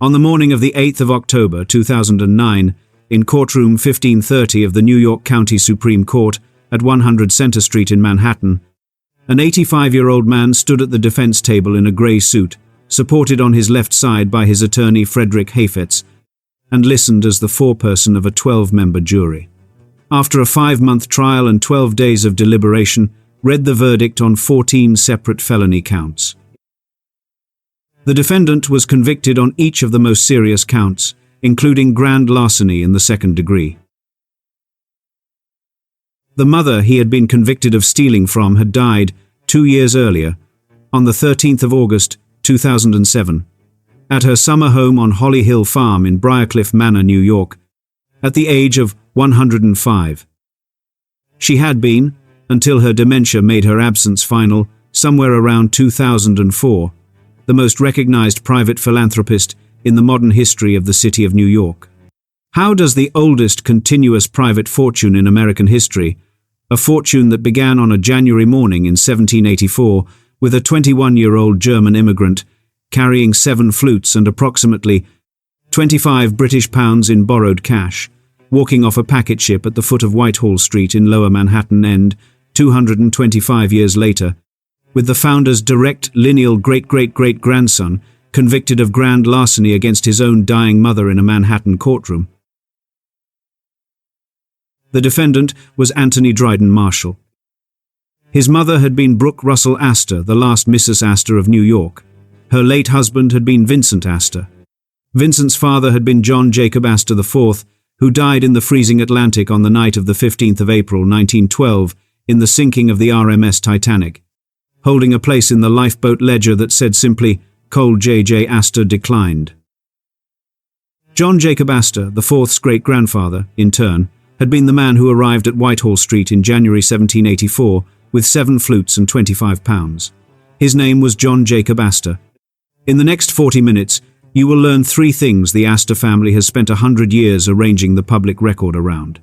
On the morning of the 8th of October 2009, in courtroom 1530 of the New York County Supreme Court at 100 Center Street in Manhattan, an 85-year-old man stood at the defense table in a gray suit, supported on his left side by his attorney Frederick Heifetz, and listened as the foreperson of a 12-member jury. After a 5-month trial and 12 days of deliberation, read the verdict on 14 separate felony counts. The defendant was convicted on each of the most serious counts, including grand larceny in the second degree. The mother he had been convicted of stealing from had died 2 years earlier, on the 13th of August 2007, at her summer home on Holly Hill Farm in Briarcliff Manor, New York, at the age of 105. She had been, until her dementia made her absence final, somewhere around 2004, the most recognized private philanthropist in the modern history of the city of New York. How does the oldest continuous private fortune in American history, a fortune that began on a January morning in 1784 with a 21-year-old German immigrant carrying 7 flutes and approximately 25 British pounds in borrowed cash, walking off a packet ship at the foot of Whitehall Street in Lower Manhattan end 225 years later, with the founder's direct lineal great-great-great-grandson convicted of grand larceny against his own dying mother in a Manhattan courtroom? The defendant was Anthony Dryden Marshall. His mother had been Brooke Russell Astor, the last Mrs. Astor of New York. Her late husband had been Vincent Astor. Vincent's father had been John Jacob Astor IV, who died in the freezing Atlantic on the night of the 15th of April 1912 in the sinking of the RMS Titanic, holding a place in the lifeboat ledger that said simply, Cole J.J. Astor declined. John Jacob Astor, the fourth's great-grandfather, in turn, had been the man who arrived at Whitehall Street in January 1784 with 7 flutes and 25 pounds. His name was John Jacob Astor. In the next 40 minutes, you will learn 3 things the Astor family has spent 100 years arranging the public record around.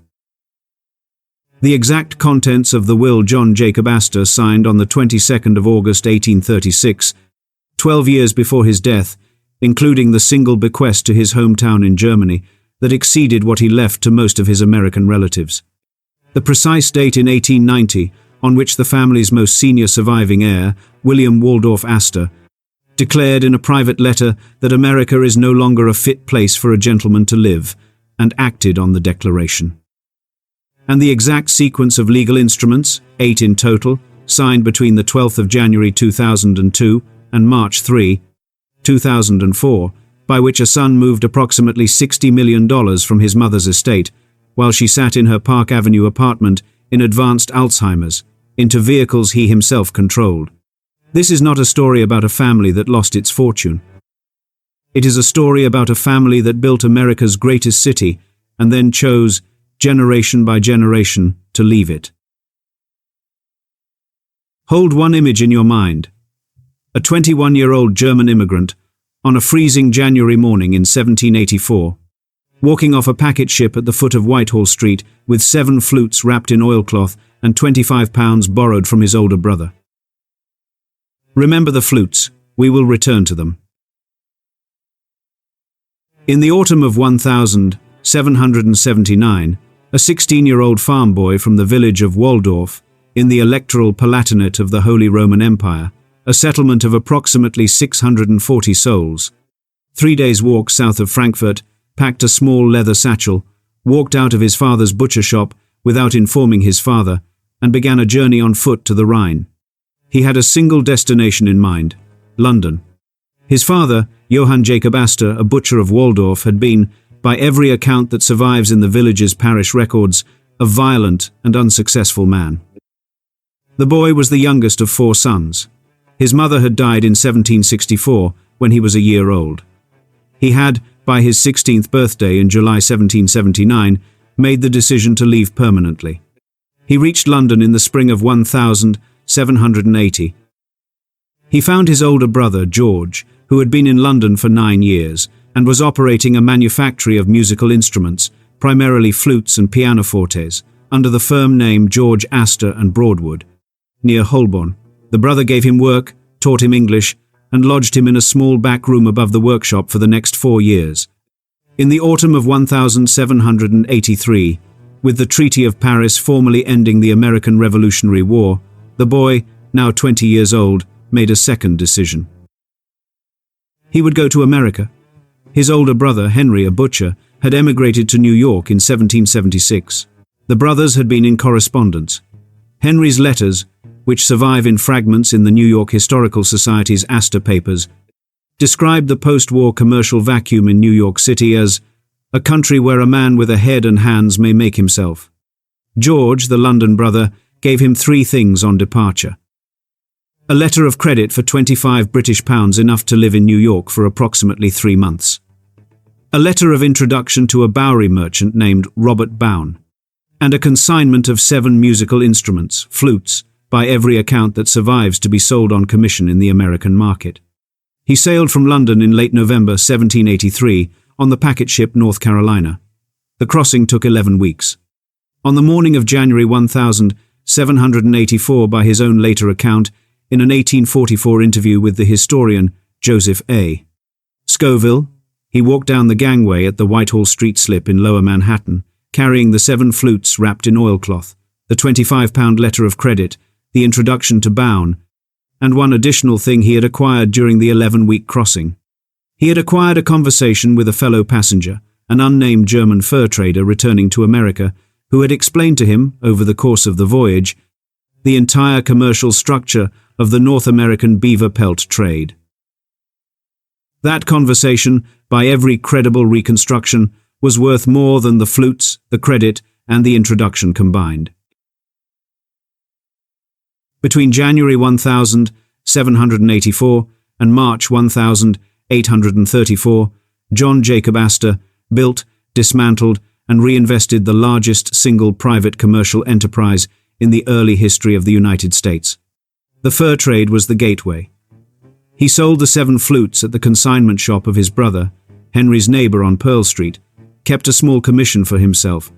The exact contents of the will John Jacob Astor signed on the 22nd of August 1836, 12 years before his death, including the single bequest to his hometown in Germany that exceeded what he left to most of his American relatives. The precise date in 1890, on which the family's most senior surviving heir, William Waldorf Astor, declared in a private letter that America is no longer a fit place for a gentleman to live, and acted on the declaration. And the exact sequence of legal instruments, 8 in total, signed between the 12th of January 2002 and March 3, 2004, by which a son moved approximately $60 million from his mother's estate, while she sat in her Park Avenue apartment in advanced Alzheimer's, into vehicles he himself controlled. This is not a story about a family that lost its fortune. It is a story about a family that built America's greatest city and then chose, generation by generation, to leave it. Hold one image in your mind. A 21-year-old German immigrant, on a freezing January morning in 1784, walking off a packet ship at the foot of Whitehall Street with 7 flutes wrapped in oilcloth and 25 pounds borrowed from his older brother. Remember the flutes, we will return to them. In the autumn of 1779, a 16-year-old farm boy from the village of Waldorf, in the electoral Palatinate of the Holy Roman Empire, a settlement of approximately 640 souls, 3 days' walk south of Frankfurt, packed a small leather satchel, walked out of his father's butcher shop without informing his father, and began a journey on foot to the Rhine. He had a single destination in mind, London. His father, Johann Jacob Astor, a butcher of Waldorf, had been, by every account that survives in the village's parish records, a violent and unsuccessful man. The boy was the youngest of 4 sons. His mother had died in 1764, when he was a year old. He had, by his 16th birthday in July 1779, made the decision to leave permanently. He reached London in the spring of 1780. He found his older brother, George, who had been in London for 9 years, and was operating a manufactory of musical instruments, primarily flutes and pianofortes, under the firm name George Astor and Broadwood, near Holborn. The brother gave him work, taught him English, and lodged him in a small back room above the workshop for the next 4 years. In the autumn of 1783, with the Treaty of Paris formally ending the American Revolutionary War, the boy, now 20 years old, made a second decision. He would go to America. His older brother, Henry, a butcher, had emigrated to New York in 1776. The brothers had been in correspondence. Henry's letters, which survive in fragments in the New York Historical Society's Astor papers, described the post-war commercial vacuum in New York City as a country where a man with a head and hands may make himself. George, the London brother, gave him 3 things on departure. A letter of credit for £25, enough to live in New York for approximately 3 months. A letter of introduction to a Bowery merchant named Robert Bown, and a consignment of 7 musical instruments, flutes, by every account that survives to be sold on commission in the American market. He sailed from London in late November 1783 on the packet ship North Carolina. The crossing took 11 weeks. On the morning of January 1784, by his own later account, in an 1844 interview with the historian Joseph A. Scoville, he walked down the gangway at the Whitehall Street slip in Lower Manhattan, carrying the 7 flutes wrapped in oilcloth, the £25 letter of credit, the introduction to Bown, and one additional thing he had acquired during the 11-week crossing. He had acquired a conversation with a fellow passenger, an unnamed German fur trader returning to America, who had explained to him, over the course of the voyage, the entire commercial structure of the North American beaver pelt trade. That conversation, by every credible reconstruction, was worth more than the flutes, the credit, and the introduction combined. Between January 1784 and March 1834, John Jacob Astor built, dismantled, and reinvested the largest single private commercial enterprise in the early history of the United States. The fur trade was the gateway. He sold the 7 flutes at the consignment shop of his brother, Henry's neighbor on Pearl Street, kept a small commission for himself,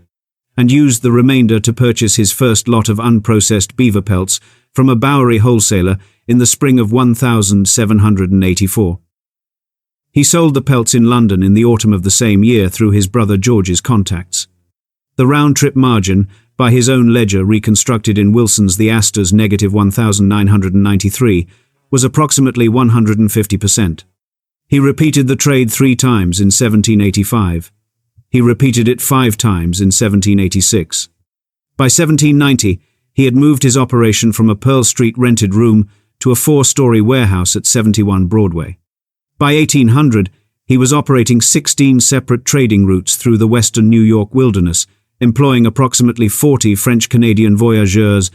and used the remainder to purchase his first lot of unprocessed beaver pelts from a Bowery wholesaler in the spring of 1784. He sold the pelts in London in the autumn of the same year through his brother George's contacts. The round-trip margin, by his own ledger reconstructed in Wilson's The Astors negative 1993, was approximately 150%. He repeated the trade 3 times in 1785. He repeated it 5 times in 1786. By 1790, he had moved his operation from a Pearl Street rented room to a 4-story warehouse at 71 Broadway. By 1800, he was operating 16 separate trading routes through the western New York wilderness, employing approximately 40 French-Canadian voyageurs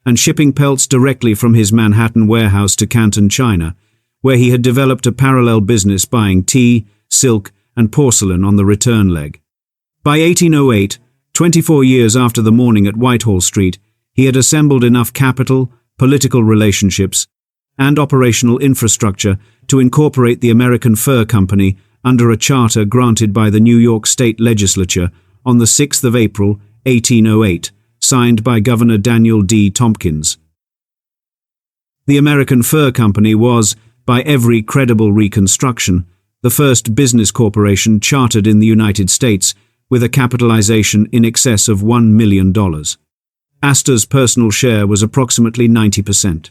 and shipping pelts directly from his Manhattan warehouse to Canton, China, where he had developed a parallel business buying tea, silk, and porcelain on the return leg. By 1808, 24 years after the morning at Whitehall Street, he had assembled enough capital, political relationships, and operational infrastructure to incorporate the American Fur Company under a charter granted by the New York State Legislature on the 6th of April, 1808, signed by Governor Daniel D. Tompkins. The American Fur Company was, by every credible reconstruction, the first business corporation chartered in the United States with a capitalization in excess of $1 million. Astor's personal share was approximately 90%.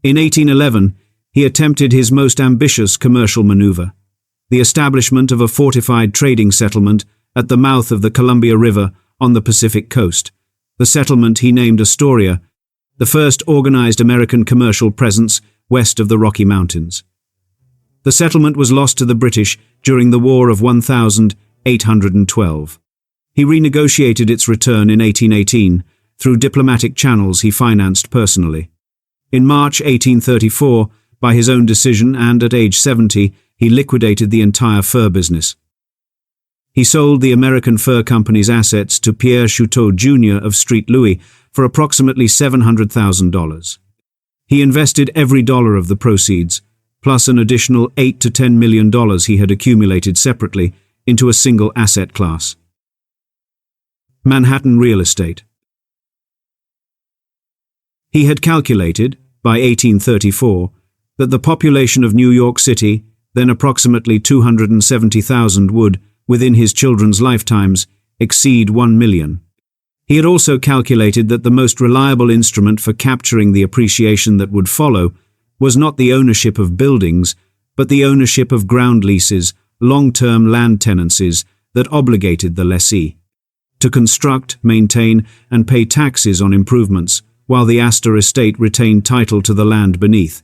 In 1811, he attempted his most ambitious commercial maneuver, the establishment of a fortified trading settlement at the mouth of the Columbia River on the Pacific coast. The settlement he named Astoria, the first organized American commercial presence west of the Rocky Mountains. The settlement was lost to the British during the War of 1812. He renegotiated its return in 1818 through diplomatic channels he financed personally. In March 1834, by his own decision and at age 70, he liquidated the entire fur business. He sold the American Fur Company's assets to Pierre Chouteau Jr. of Street Louis for approximately $700,000. He invested every dollar of the proceeds, plus an additional $8 to $10 million he had accumulated separately, into a single asset class: Manhattan real estate. He had calculated, by 1834, that the population of New York City, then approximately 270,000, would, within his children's lifetimes, exceed 1 million. He had also calculated that the most reliable instrument for capturing the appreciation that would follow was not the ownership of buildings, but the ownership of ground leases, long-term land tenancies that obligated the lessee to construct, maintain, and pay taxes on improvements, while the Astor estate retained title to the land beneath.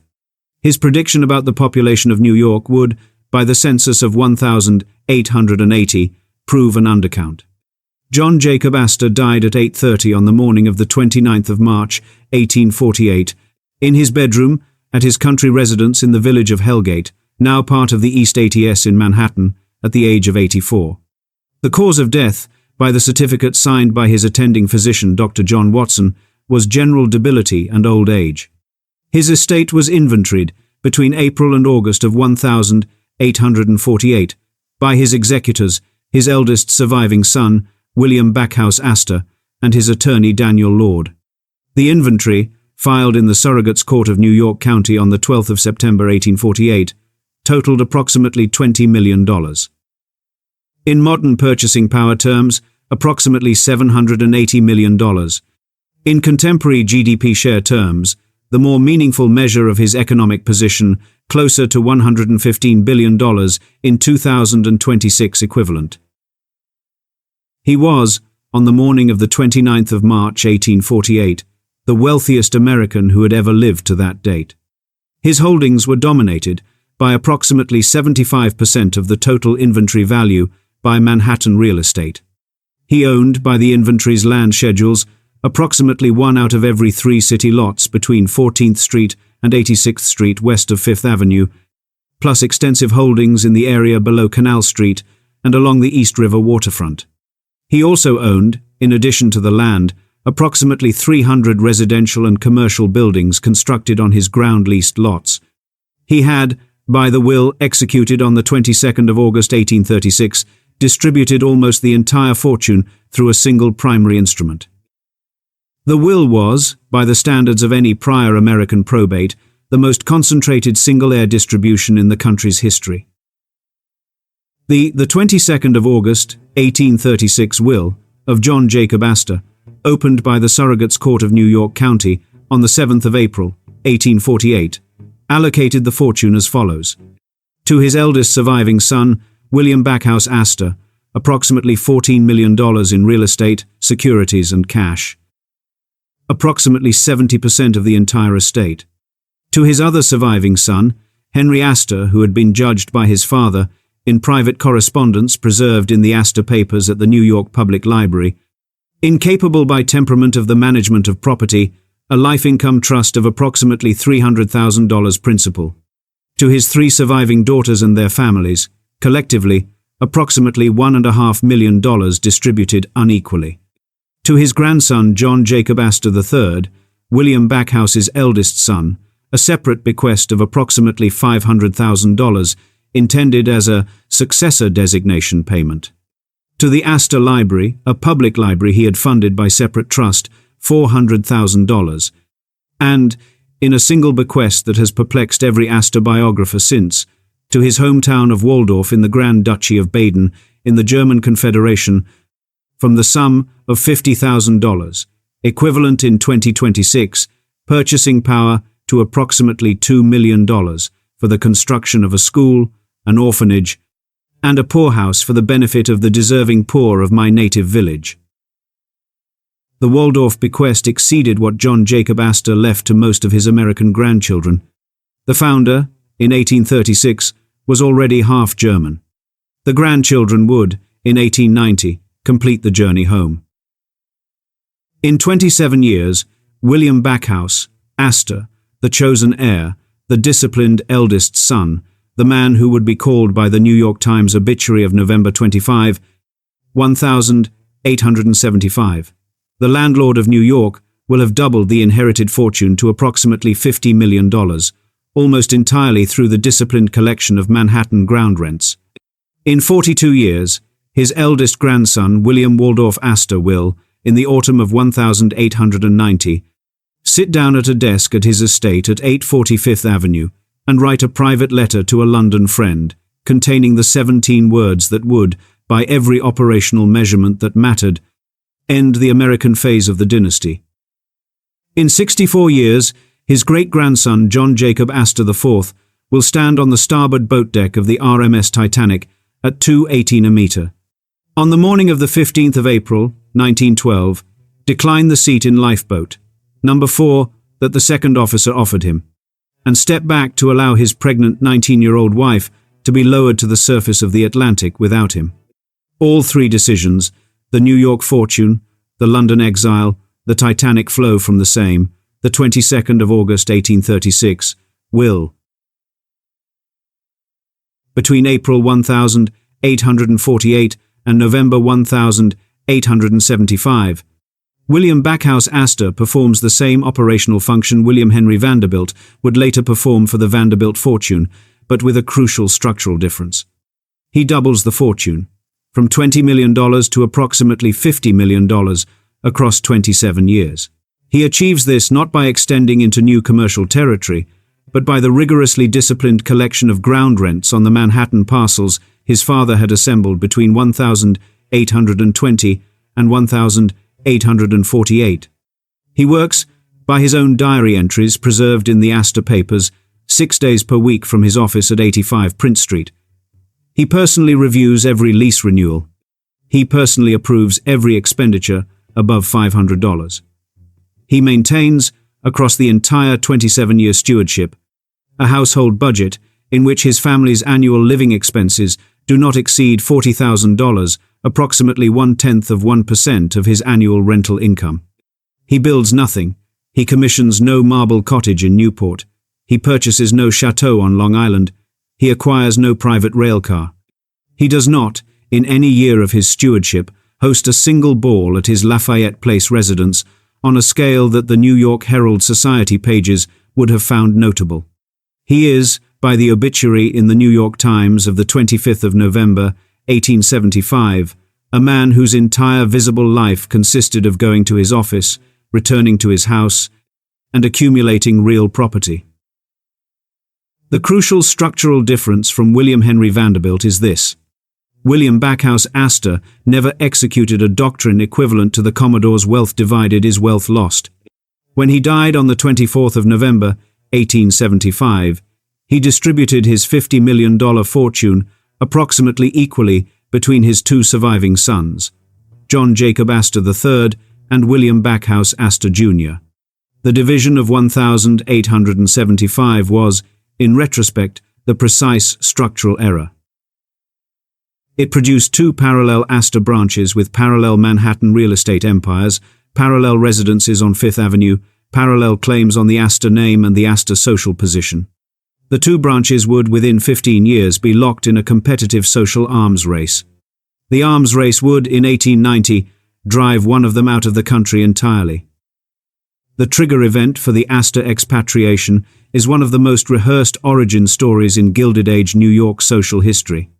His prediction about the population of New York would, by the census of 1,880, prove an undercount. John Jacob Astor died at 8:30 on the morning of the 29th of March, 1848, in his bedroom at his country residence in the village of Hellgate, now part of the East ATS in Manhattan, at the age of 84. The cause of death, by the certificate signed by his attending physician Dr. John Watson, was general debility and old age. His estate was inventoried between April and August of 1848 by his executors, his eldest surviving son, William Backhouse Astor, and his attorney Daniel Lord. The inventory, filed in the Surrogates Court of New York County on the 12th of September 1848, totaled approximately $20 million. In modern purchasing power terms, approximately $780 million. In contemporary GDP share terms, the more meaningful measure of his economic position, closer to $115 billion in 2026 equivalent. He was, on the morning of the 29th of March 1848, the wealthiest American who had ever lived to that date. His holdings were dominated by approximately 75% of the total inventory value by Manhattan real estate. He owned, by the inventory's land schedules, approximately 1 out of every 3 city lots between 14th Street and 86th Street west of 5th Avenue, plus extensive holdings in the area below Canal Street and along the East River waterfront. He also owned, in addition to the land, approximately 300 residential and commercial buildings constructed on his ground-leased lots. He had, by the will executed on the 22nd of August 1836, distributed almost the entire fortune through a single primary instrument. The will was, by the standards of any prior American probate, the most concentrated single-heir distribution in the country's history. The 22nd of August, 1836 will of John Jacob Astor, opened by the Surrogates Court of New York County on the 7th of April, 1848, allocated the fortune as follows. To his eldest surviving son, William Backhouse Astor, approximately $14 million in real estate, securities, and cash. Approximately 70% of the entire estate. To his other surviving son, Henry Astor, who had been judged by his father, in private correspondence preserved in the Astor Papers at the New York Public Library, incapable by temperament of the management of property, a life income trust of approximately $300,000 principal. To his 3 surviving daughters and their families, collectively, approximately $1.5 million distributed unequally. To his grandson John Jacob Astor III, William Backhouse's eldest son, a separate bequest of approximately $500,000 intended as a successor designation payment. To the Astor Library, a public library he had funded by separate trust, $400,000. And, in a single bequest that has perplexed every Astor biographer since, to his hometown of Waldorf in the Grand Duchy of Baden in the German Confederation, from the sum of $50,000, equivalent in 2026, purchasing power to approximately $2 million for the construction of a school, an orphanage, and a poorhouse for the benefit of the deserving poor of my native village. The Waldorf bequest exceeded what John Jacob Astor left to most of his American grandchildren. The founder, in 1836, was already half German. The grandchildren would, in 1890, complete the journey home. In 27 years, William Backhouse, Astor, the chosen heir, the disciplined eldest son, the man who would be called by the New York Times obituary of November 25, 1875, the landlord of New York, will have doubled the inherited fortune to approximately $50 million, almost entirely through the disciplined collection of Manhattan ground rents. In 42 years, his eldest grandson, William Waldorf Astor, will, in the autumn of 1890, sit down at a desk at his estate at 840 Fifth Avenue, and write a private letter to a London friend, containing the 17 words that would, by every operational measurement that mattered, end the American phase of the dynasty. In 64 years, his great-grandson John Jacob Astor IV will stand on the starboard boat deck of the RMS Titanic at 2:18 a meter. On the morning of the 15th of April, 1912, decline the seat in lifeboat, number 4, that the second officer offered him, and step back to allow his pregnant 19-year-old wife to be lowered to the surface of the Atlantic without him. All three decisions, the New York Fortune, the London Exile, the Titanic flow from the same, the 22nd of August 1836, will, between April 1848 and November 1875, William Backhouse Astor performs the same operational function William Henry Vanderbilt would later perform for the Vanderbilt Fortune, but with a crucial structural difference. He doubles the fortune, from $20 million to approximately $50 million across 27 years. He achieves this not by extending into new commercial territory, but by the rigorously disciplined collection of ground rents on the Manhattan parcels his father had assembled between 1820 and 1848. He works, by his own diary entries preserved in the Astor papers, 6 days per week from his office at 85 Prince Street. He personally reviews every lease renewal. He personally approves every expenditure above $500. He maintains, across the entire 27-year stewardship, a household budget in which his family's annual living expenses do not exceed $40,000, approximately 1/10% of his annual rental income. He builds nothing. He commissions no marble cottage in Newport. He purchases no chateau on Long Island. He acquires no private rail car. He does not, in any year of his stewardship, host a single ball at his Lafayette Place residence on a scale that the New York Herald Society pages would have found notable. He is, by the obituary in the New York Times of the 25th of November, 1875, a man whose entire visible life consisted of going to his office, returning to his house, and accumulating real property. The crucial structural difference from William Henry Vanderbilt is this. William Backhouse Astor never executed a doctrine equivalent to the Commodore's wealth divided is wealth lost. When he died on the 24th of November, 1875, he distributed his $50 million fortune approximately equally between his two surviving sons, John Jacob Astor III and William Backhouse Astor Jr. The division of 1,875 was, in retrospect, the precise structural error. It produced two parallel Astor branches with parallel Manhattan real estate empires, parallel residences on Fifth Avenue, parallel claims on the Astor name and the Astor social position. The two branches would, within 15 years, be locked in a competitive social arms race. The arms race would, in 1890, drive one of them out of the country entirely. The trigger event for the Astor expatriation is one of the most rehearsed origin stories in Gilded Age New York social history.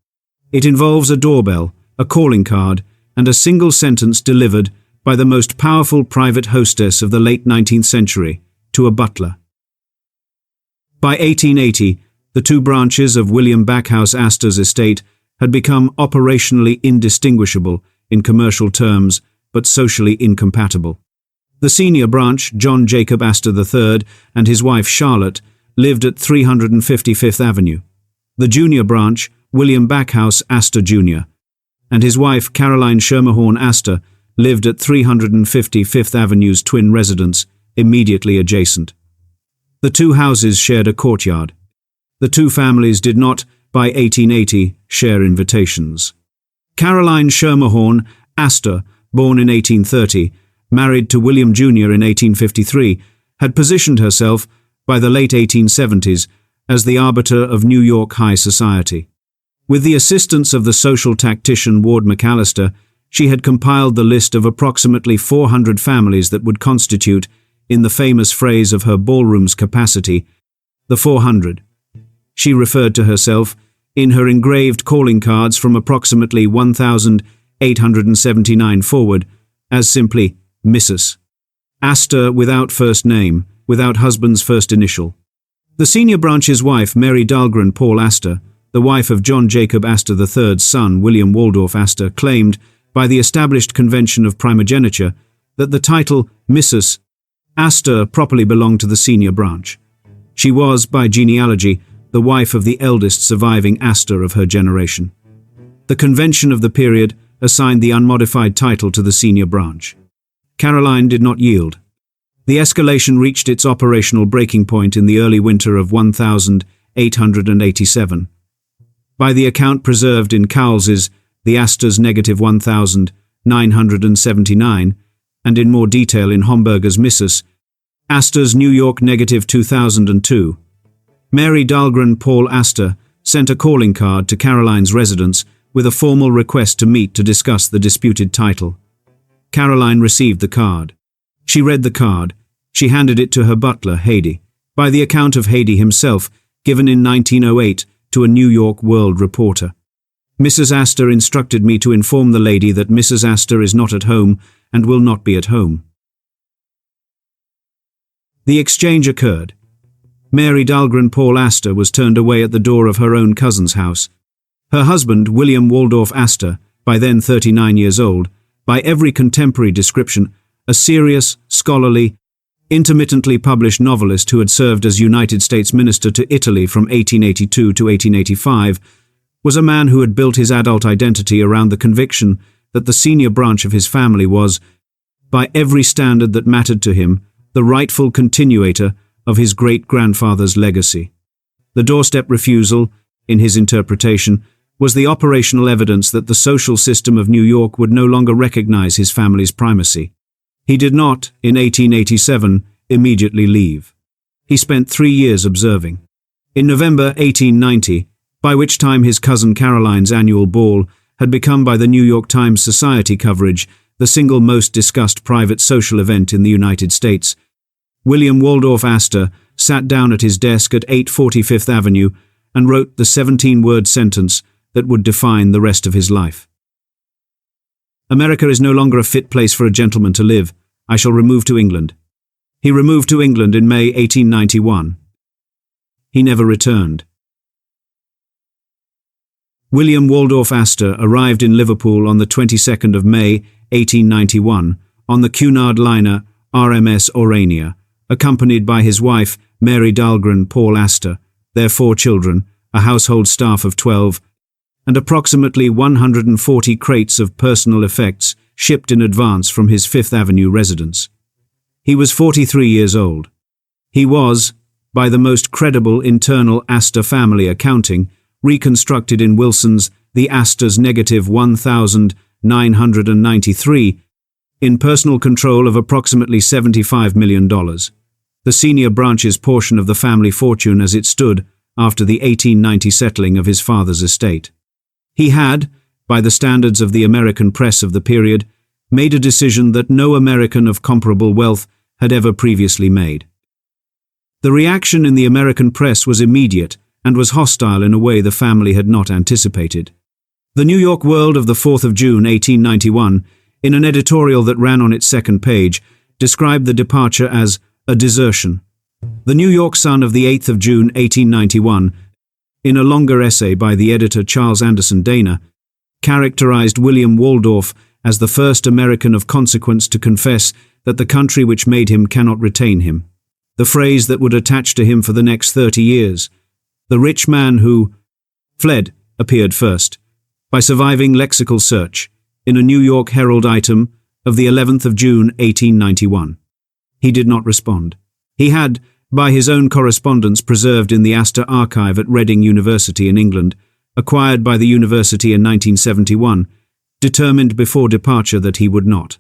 It involves a doorbell, a calling card, and a single sentence delivered by the most powerful private hostess of the late 19th century to a butler. By 1880, the two branches of William Backhouse Astor's estate had become operationally indistinguishable in commercial terms, but socially incompatible. The senior branch, John Jacob Astor III, and his wife Charlotte, lived at 350 Fifth Avenue. The junior branch, William Backhouse Astor Jr., and his wife Caroline Schermerhorn Astor, lived at 350 Fifth Avenue's twin residence, immediately adjacent. The two houses shared a courtyard. The two families did not, by 1880, share invitations. Caroline Schermerhorn Astor, born in 1830, married to William Jr. in 1853, had positioned herself, by the late 1870s, as the arbiter of New York high society. With the assistance of the social tactician Ward McAllister, she had compiled the list of approximately 400 families that would constitute, in the famous phrase of her ballroom's capacity, the 400. She referred to herself, in her engraved calling cards from approximately 1,879 forward, as simply Mrs. Astor without first name, without husband's first initial. The senior branch's wife, Mary Dahlgren Paul Astor, the wife of John Jacob Astor III's son, William Waldorf Astor, claimed, by the established convention of primogeniture, that the title Mrs. Astor properly belonged to the senior branch. She was, by genealogy, the wife of the eldest surviving Astor of her generation. The convention of the period assigned the unmodified title to the senior branch. Caroline did not yield. The escalation reached its operational breaking point in the early winter of 1887. By the account preserved in Cowles's The Astors -1979, and in more detail in Homburger's Mrs. Astor's New York -2002, Mary Dahlgren Paul Astor sent a calling card to Caroline's residence with a formal request to meet to discuss the disputed title. Caroline received the card. She read the card. She handed it to her butler, Hady, by the account of Hady himself, given in 1908 to a New York World reporter. Mrs. Astor instructed me to inform the lady that Mrs. Astor is not at home and will not be at home. The exchange occurred. Mary Dahlgren Paul Astor was turned away at the door of her own cousin's house. Her husband, William Waldorf Astor, by then 39 years old, by every contemporary description, a serious, scholarly, intermittently published novelist who had served as United States Minister to Italy from 1882 to 1885, was a man who had built his adult identity around the conviction that the senior branch of his family was, by every standard that mattered to him, the rightful continuator of his great-grandfather's legacy. The doorstep refusal, in his interpretation, was the operational evidence that the social system of New York would no longer recognize his family's primacy. He did not, in 1887, immediately leave. He spent 3 years observing. In November 1890, by which time his cousin Caroline's annual ball had become, by the New York Times Society coverage, the single most discussed private social event in the United States, William Waldorf Astor sat down at his desk at 840 Fifth Avenue and wrote the 17-word sentence that would define the rest of his life. America is no longer a fit place for a gentleman to live. I shall remove to England. He removed to England in May 1891. He never returned. William Waldorf Astor arrived in Liverpool on the 22nd of May 1891 on the Cunard liner RMS Aurania, accompanied by his wife Mary Dahlgren Paul Astor, their 4 children, a household staff of 12, and approximately 140 crates of personal effects shipped in advance from his Fifth Avenue residence. He was 43 years old. He was, by the most credible internal Astor family accounting, reconstructed in Wilson's The Astors -1993, in personal control of approximately $75 million, the senior branch's portion of the family fortune as it stood after the 1890 settling of his father's estate. He had, by the standards of the American press of the period, made a decision that no American of comparable wealth had ever previously made. The reaction in the American press was immediate and was hostile in a way the family had not anticipated. The New York World of the 4th of June 1891, in an editorial that ran on its second page, described the departure as a desertion. The New York Sun of the 8th of June 1891, in a longer essay by the editor Charles Anderson Dana, characterized William Waldorf as the first American of consequence to confess that the country which made him cannot retain him, the phrase that would attach to him for the next 30 years. The rich man who fled appeared first, by surviving lexical search, in a New York Herald item of the 11th of June 1891. He did not respond. He had, by his own correspondence preserved in the Astor Archive at Reading University in England, acquired by the university in 1971, determined before departure that he would not.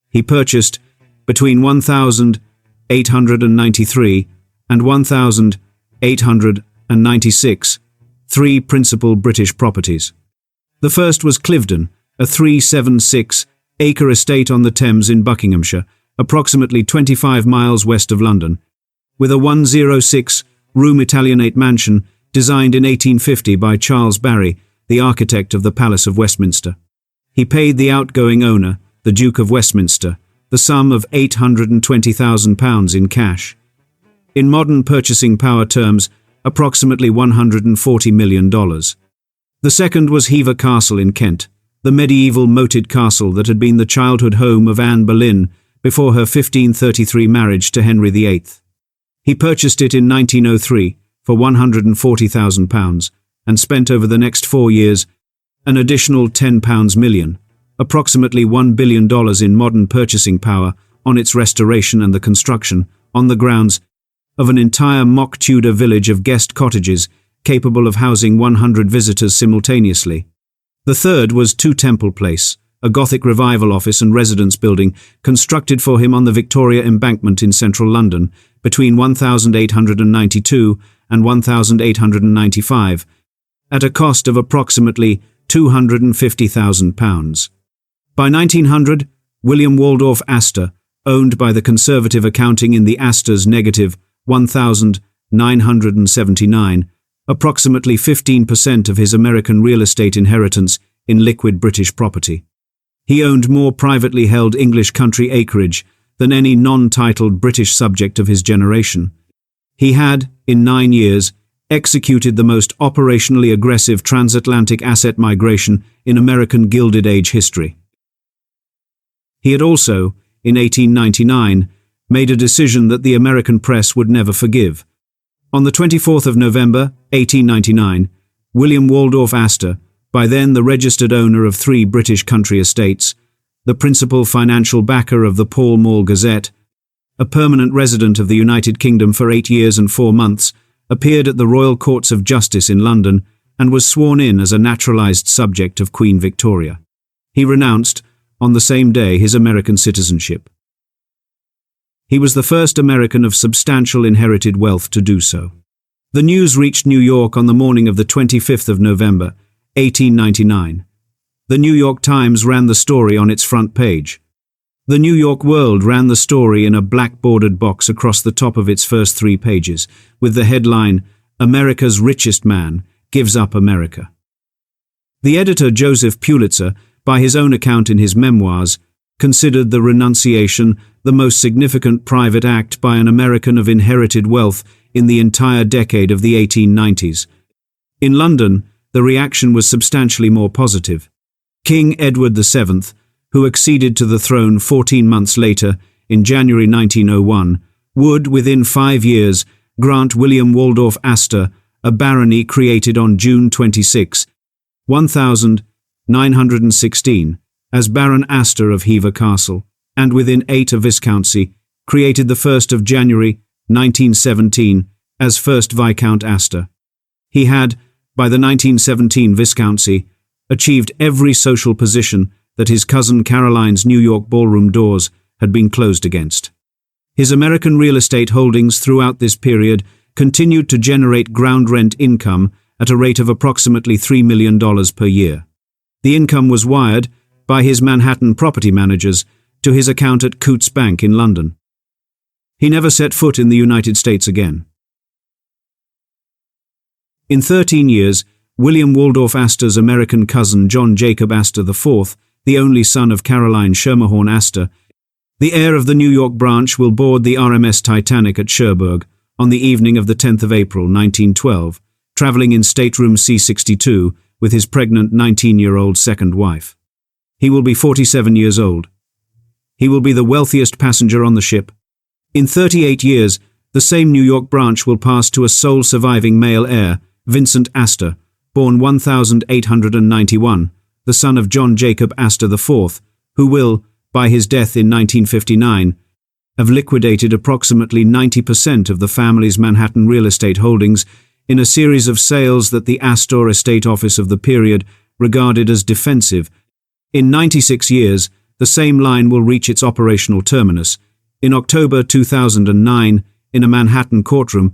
He purchased, between 1,893 and 1,896, 3 principal British properties. The first was Cliveden, a 376-acre estate on the Thames in Buckinghamshire, approximately 25 miles west of London, with a 106-room Italianate mansion designed in 1850 by Charles Barry, the architect of the Palace of Westminster. He paid the outgoing owner, the Duke of Westminster, the sum of £820,000 in cash. In modern purchasing power terms, approximately $140 million. The second was Hever Castle in Kent, the medieval moated castle that had been the childhood home of Anne Boleyn before her 1533 marriage to Henry VIII. He purchased it in 1903 for £140,000 and spent over the next 4 years an additional £10 million, approximately $1 billion in modern purchasing power, on its restoration and the construction, on the grounds of an entire mock Tudor village of guest cottages capable of housing 100 visitors simultaneously. The third was 2 Temple Place, a Gothic revival office and residence building constructed for him on the Victoria Embankment in central London between 1892 and 1895, at a cost of approximately £250,000. By 1900, William Waldorf Astor, owned by the conservative accounting in the Astors negative 1,979, approximately 15% of his American real estate inheritance in liquid British property. He owned more privately held English country acreage than any non-titled British subject of his generation. He had, in 9 years, executed the most operationally aggressive transatlantic asset migration in American Gilded Age history. He had also, in 1899, made a decision that the American press would never forgive. On the 24th of November, 1899, William Waldorf Astor, by then the registered owner of 3 British country estates, the principal financial backer of the Pall Mall Gazette, a permanent resident of the United Kingdom for 8 years and 4 months, appeared at the Royal Courts of Justice in London and was sworn in as a naturalized subject of Queen Victoria. He renounced, on the same day, his American citizenship. He was the first American of substantial inherited wealth to do so. The news reached New York on the morning of the 25th of November, 1899. The New York Times ran the story on its front page. The New York World ran the story in a black-bordered box across the top of its first 3 pages, with the headline, "America's Richest Man Gives Up America." The editor, Joseph Pulitzer, by his own account in his memoirs, considered the renunciation the most significant private act by an American of inherited wealth in the entire decade of the 1890s. In London, the reaction was substantially more positive. King Edward VII, who acceded to the throne 14 months later, in January 1901, would, within 5 years, grant William Waldorf Astor a barony created on June 26, 1916, as Baron Astor of Hever Castle, and within 8 a viscountcy, created the 1st of January 1917 as First Viscount Astor. He had, by the 1917 viscountcy, achieved every social position that his cousin Caroline's New York ballroom doors had been closed against. His American real estate holdings throughout this period continued to generate ground rent income at a rate of approximately $3 million per year. The income was wired, by his Manhattan property managers, to his account at Coutts Bank in London. He never set foot in the United States again. In 13 years, William Waldorf Astor's American cousin John Jacob Astor IV, the only son of Caroline Schermerhorn Astor, the heir of the New York branch, will board the RMS Titanic at Cherbourg on the evening of the 10th of April 1912, traveling in stateroom C-62 with his pregnant 19-year-old second wife. He will be 47 years old. He will be the wealthiest passenger on the ship. In 38 years, the same New York branch will pass to a sole surviving male heir, Vincent Astor, born 1891, the son of John Jacob Astor IV, who will, by his death in 1959, have liquidated approximately 90% of the family's Manhattan real estate holdings in a series of sales that the Astor estate office of the period regarded as defensive. In 96 years, the same line will reach its operational terminus, in October 2009, in a Manhattan courtroom,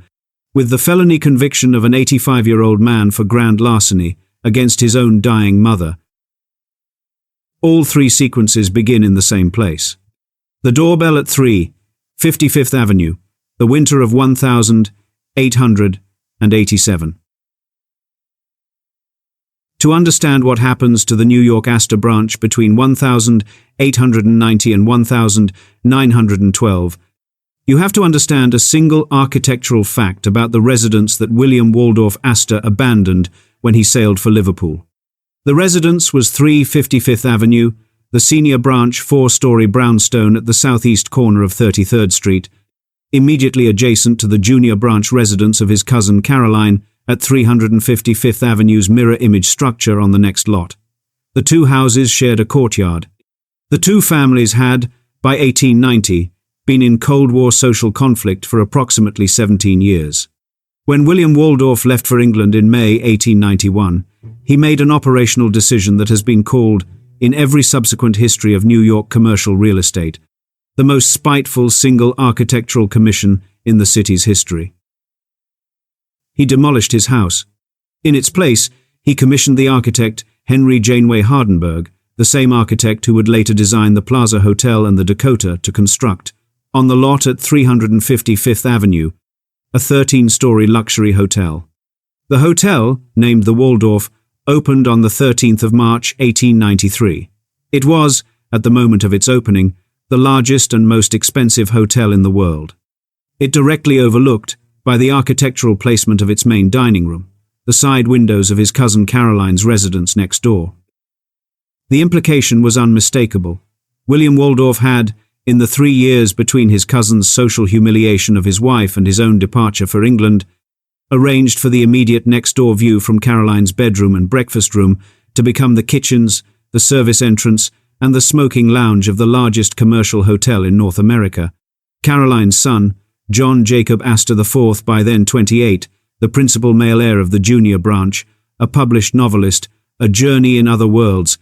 with the felony conviction of an 85-year-old man for grand larceny against his own dying mother. All 3 sequences begin in the same place. The doorbell at 3, 55th Avenue, the winter of 1887. To understand what happens to the New York Astor branch between 1890 and 1912, You have to understand a single architectural fact about the residence that William Waldorf Astor abandoned when he sailed for Liverpool. The residence was 355th Avenue, the senior branch 4-story brownstone at the southeast corner of 33rd Street, immediately adjacent to the junior branch residence of his cousin Caroline at 355th Avenue's mirror image structure on the next lot. The two houses shared a courtyard. The two families had, by 1890, been in Cold War social conflict for approximately 17 years. When William Waldorf left for England in May 1891, he made an operational decision that has been called, in every subsequent history of New York commercial real estate, the most spiteful single architectural commission in the city's history. He demolished his house. In its place, he commissioned the architect Henry Janeway Hardenberg, the same architect who would later design the Plaza Hotel and the Dakota, to construct, on the lot at 355th Avenue, a 13-story luxury hotel. The hotel, named the Waldorf, opened on the 13th of March 1893. It was, at the moment of its opening, the largest and most expensive hotel in the world. It directly overlooked, by the architectural placement of its main dining room, the side windows of his cousin Caroline's residence next door. The implication was unmistakable. William Waldorf had, in the 3 years between his cousin's social humiliation of his wife and his own departure for England, arranged for the immediate next-door view from Caroline's bedroom and breakfast room to become the kitchens, the service entrance, and the smoking lounge of the largest commercial hotel in North America. Caroline's son, John Jacob Astor IV, by then 28, the principal male heir of the junior branch, a published novelist, A Journey in Other Worlds,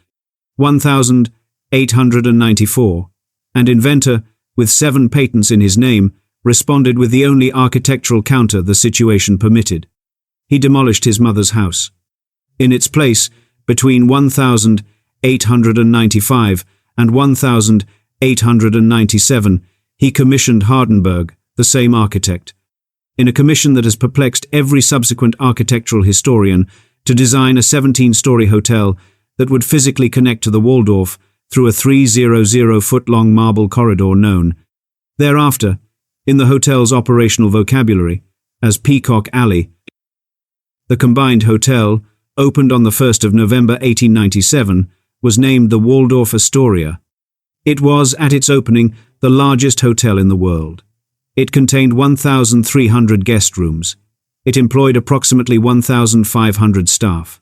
1894, and inventor, with 7 patents in his name, responded with the only architectural counter the situation permitted. He demolished his mother's house. In its place, between 1895 and 1897, he commissioned Hardenberg, the same architect, in a commission that has perplexed every subsequent architectural historian, to design a 17-story hotel that would physically connect to the Waldorf through a 300-foot-long marble corridor known, thereafter, in the hotel's operational vocabulary, as Peacock Alley. The combined hotel, opened on the 1st of November 1897, was named the Waldorf Astoria. It was, at its opening, the largest hotel in the world. It contained 1,300 guest rooms. It employed approximately 1,500 staff.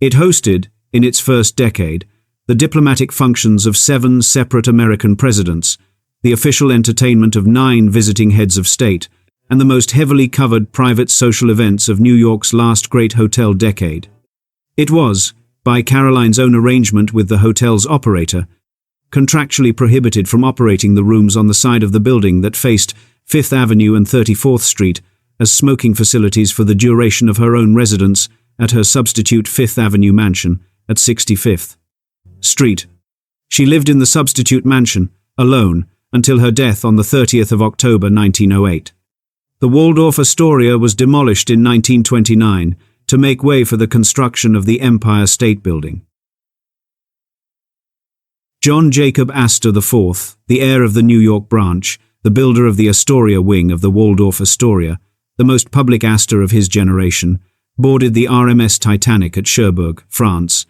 It hosted, in its first decade, the diplomatic functions of 7 separate American presidents, the official entertainment of 9 visiting heads of state, and the most heavily covered private social events of New York's last great hotel decade. It was, by Caroline's own arrangement with the hotel's operator, contractually prohibited from operating the rooms on the side of the building that faced 5th Avenue and 34th Street as smoking facilities for the duration of her own residence at her substitute 5th Avenue mansion at 65th Street. She lived in the substitute mansion, alone, until her death on the 30th of October 1908. The Waldorf Astoria was demolished in 1929 to make way for the construction of the Empire State Building. John Jacob Astor IV, the heir of the New York branch, the builder of the Astoria wing of the Waldorf Astoria, the most public Astor of his generation, boarded the RMS Titanic at Cherbourg, France,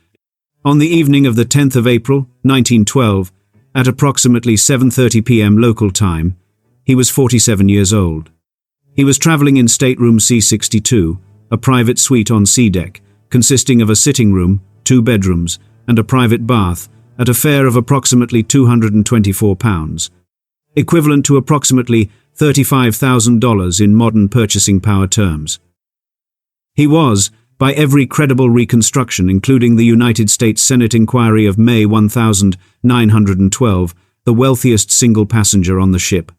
on the evening of the 10th of April, 1912, at approximately 7:30 p.m. local time. He was 47 years old. He was traveling in stateroom C62, a private suite on sea deck, consisting of a sitting room, 2 bedrooms, and a private bath, at a fare of approximately £224, equivalent to approximately $35,000 in modern purchasing power terms. He was, by every credible reconstruction including the United States Senate inquiry of May 1912, the wealthiest single passenger on the ship.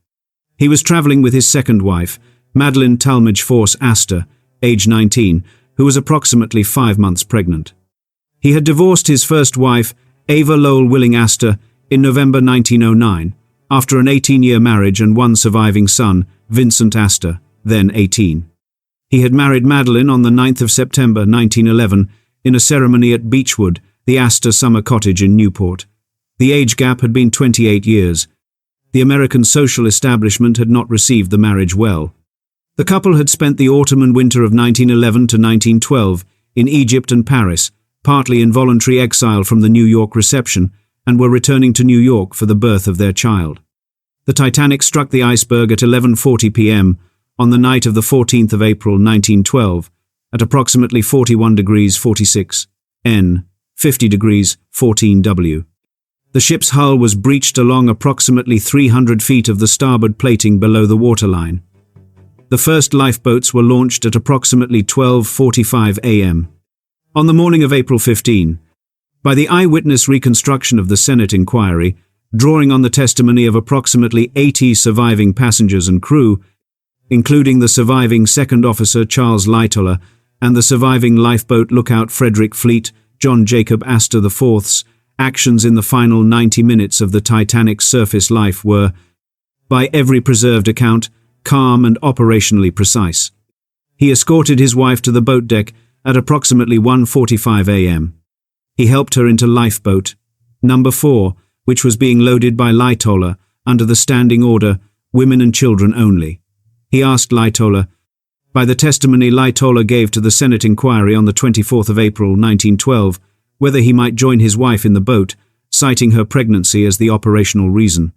He was traveling with his second wife, Madeline Talmadge Force Astor, age 19, who was approximately 5 months pregnant. He had divorced his first wife, Ava Lowell Willing Astor, in November 1909, after an 18-year marriage and 1 surviving son, Vincent Astor, then 18. He had married Madeline on the 9th of September 1911 in a ceremony at Beechwood, the Astor summer cottage in Newport. The age gap had been 28 years. The American social establishment had not received the marriage well. The couple had spent the autumn and winter of 1911 to 1912 in Egypt and Paris, partly in voluntary exile from the New York reception, and were returning to New York for the birth of their child. The Titanic struck the iceberg at 11:40 p.m. on the night of the 14th of April 1912, at approximately 41 degrees 46 N, 50 degrees 14 W. The ship's hull was breached along approximately 300 feet of the starboard plating below the waterline. The first lifeboats were launched at approximately 12:45 a.m. on the morning of April 15. By the eyewitness reconstruction of the Senate inquiry, drawing on the testimony of approximately 80 surviving passengers and crew, including the surviving second officer Charles Lightoller and the surviving lifeboat lookout Frederick Fleet, John Jacob Astor IV's actions in the final 90 minutes of the Titanic's surface life were, by every preserved account, calm and operationally precise. He escorted his wife to the boat deck at approximately 1:45 a.m. He helped her into lifeboat number 4, which was being loaded by Lightoller under the standing order, women and children only. He asked Lightoller, by the testimony Lightoller gave to the Senate inquiry on the 24th of April 1912, whether he might join his wife in the boat, citing her pregnancy as the operational reason.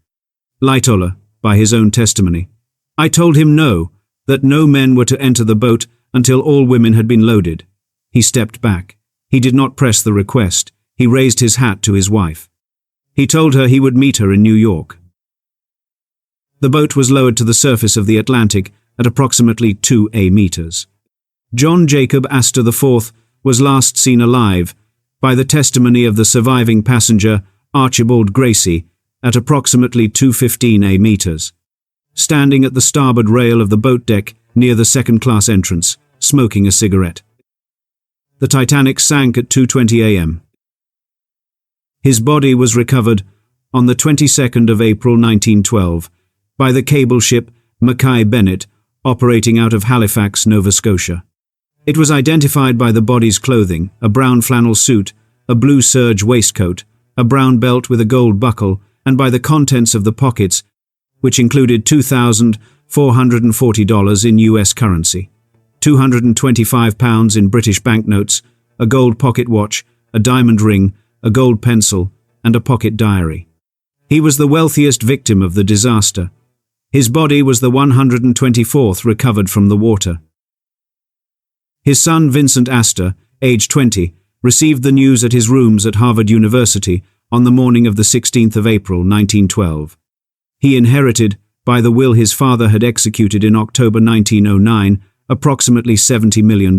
Lightoller, by his own testimony, I told him no, that no men were to enter the boat until all women had been loaded. He stepped back. He did not press the request. He raised his hat to his wife. He told her he would meet her in New York. The boat was lowered to the surface of the Atlantic at approximately 2 meters. John Jacob Astor IV was last seen alive, by the testimony of the surviving passenger Archibald Gracie, at approximately 2:15 meters, standing at the starboard rail of the boat deck near the second-class entrance, smoking a cigarette. The Titanic sank at 2:20 a.m. His body was recovered on the 22nd of April 1912 by the cable ship Mackay Bennett, operating out of Halifax, Nova Scotia. It was identified by the body's clothing, a brown flannel suit, a blue serge waistcoat, a brown belt with a gold buckle, and by the contents of the pockets, which included $2,440 in US currency, £225 in British banknotes, a gold pocket watch, a diamond ring, a gold pencil, and a pocket diary. He was the wealthiest victim of the disaster. His body was the 124th recovered from the water. His son Vincent Astor, age 20, received the news at his rooms at Harvard University on the morning of the 16th of April 1912. He inherited, by the will his father had executed in October 1909, approximately $70 million.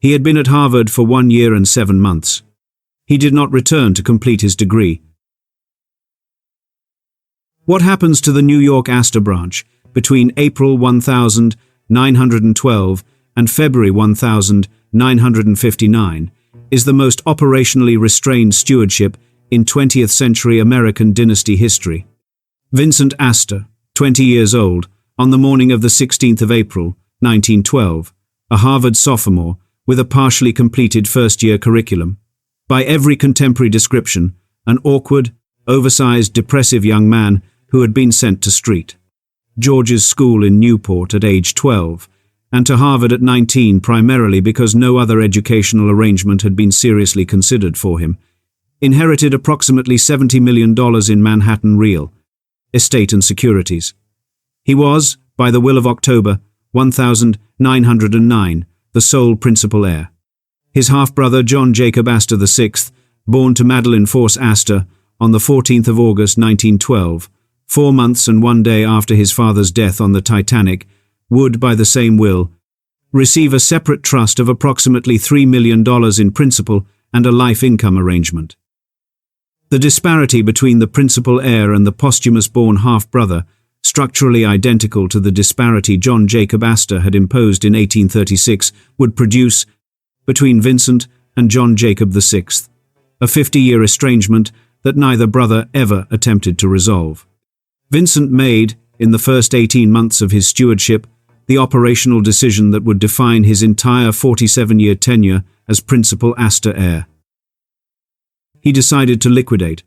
He had been at Harvard for 1 year and 7 months. He did not return to complete his degree. What happens to the New York Astor branch between April 1912 and February 1959 is the most operationally restrained stewardship in 20th century American dynasty history. Vincent Astor, 20 years old, on the morning of the 16th of April, 1912, a Harvard sophomore with a partially completed first-year curriculum. By every contemporary description, an awkward, oversized, depressive young man who had been sent to St. George's School in Newport at age 12, and to Harvard at 19 primarily because no other educational arrangement had been seriously considered for him, inherited approximately $70 million in Manhattan real estate and securities. He was, by the will of October 1909, the sole principal heir. His half-brother John Jacob Astor VI, born to Madeline Force Astor on the 14th of August 1912, 4 months and 1 day after his father's death on the Titanic, would, by the same will, receive a separate trust of approximately $3 million in principal and a life income arrangement. The disparity between the principal heir and the posthumous-born half-brother, structurally identical to the disparity John Jacob Astor had imposed in 1836, would produce, between Vincent and John Jacob VI, a 50-year estrangement that neither brother ever attempted to resolve. Vincent made, in the first 18 months of his stewardship, the operational decision that would define his entire 47-year tenure as principal Astor heir. He decided to liquidate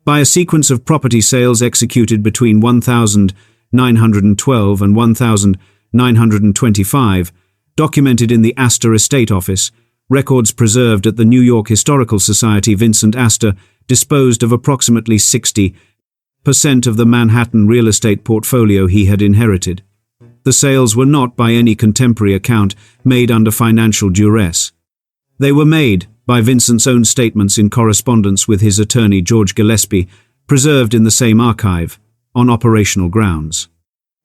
By a sequence of property sales executed between 1912 and 1925, documented in the Astor Estate Office, records preserved at the New York Historical Society, Vincent Astor disposed of approximately 60% of the Manhattan real estate portfolio he had inherited. The sales were not, by any contemporary account, made under financial duress. They were made by Vincent's own statements in correspondence with his attorney George Gillespie, preserved in the same archive, on operational grounds.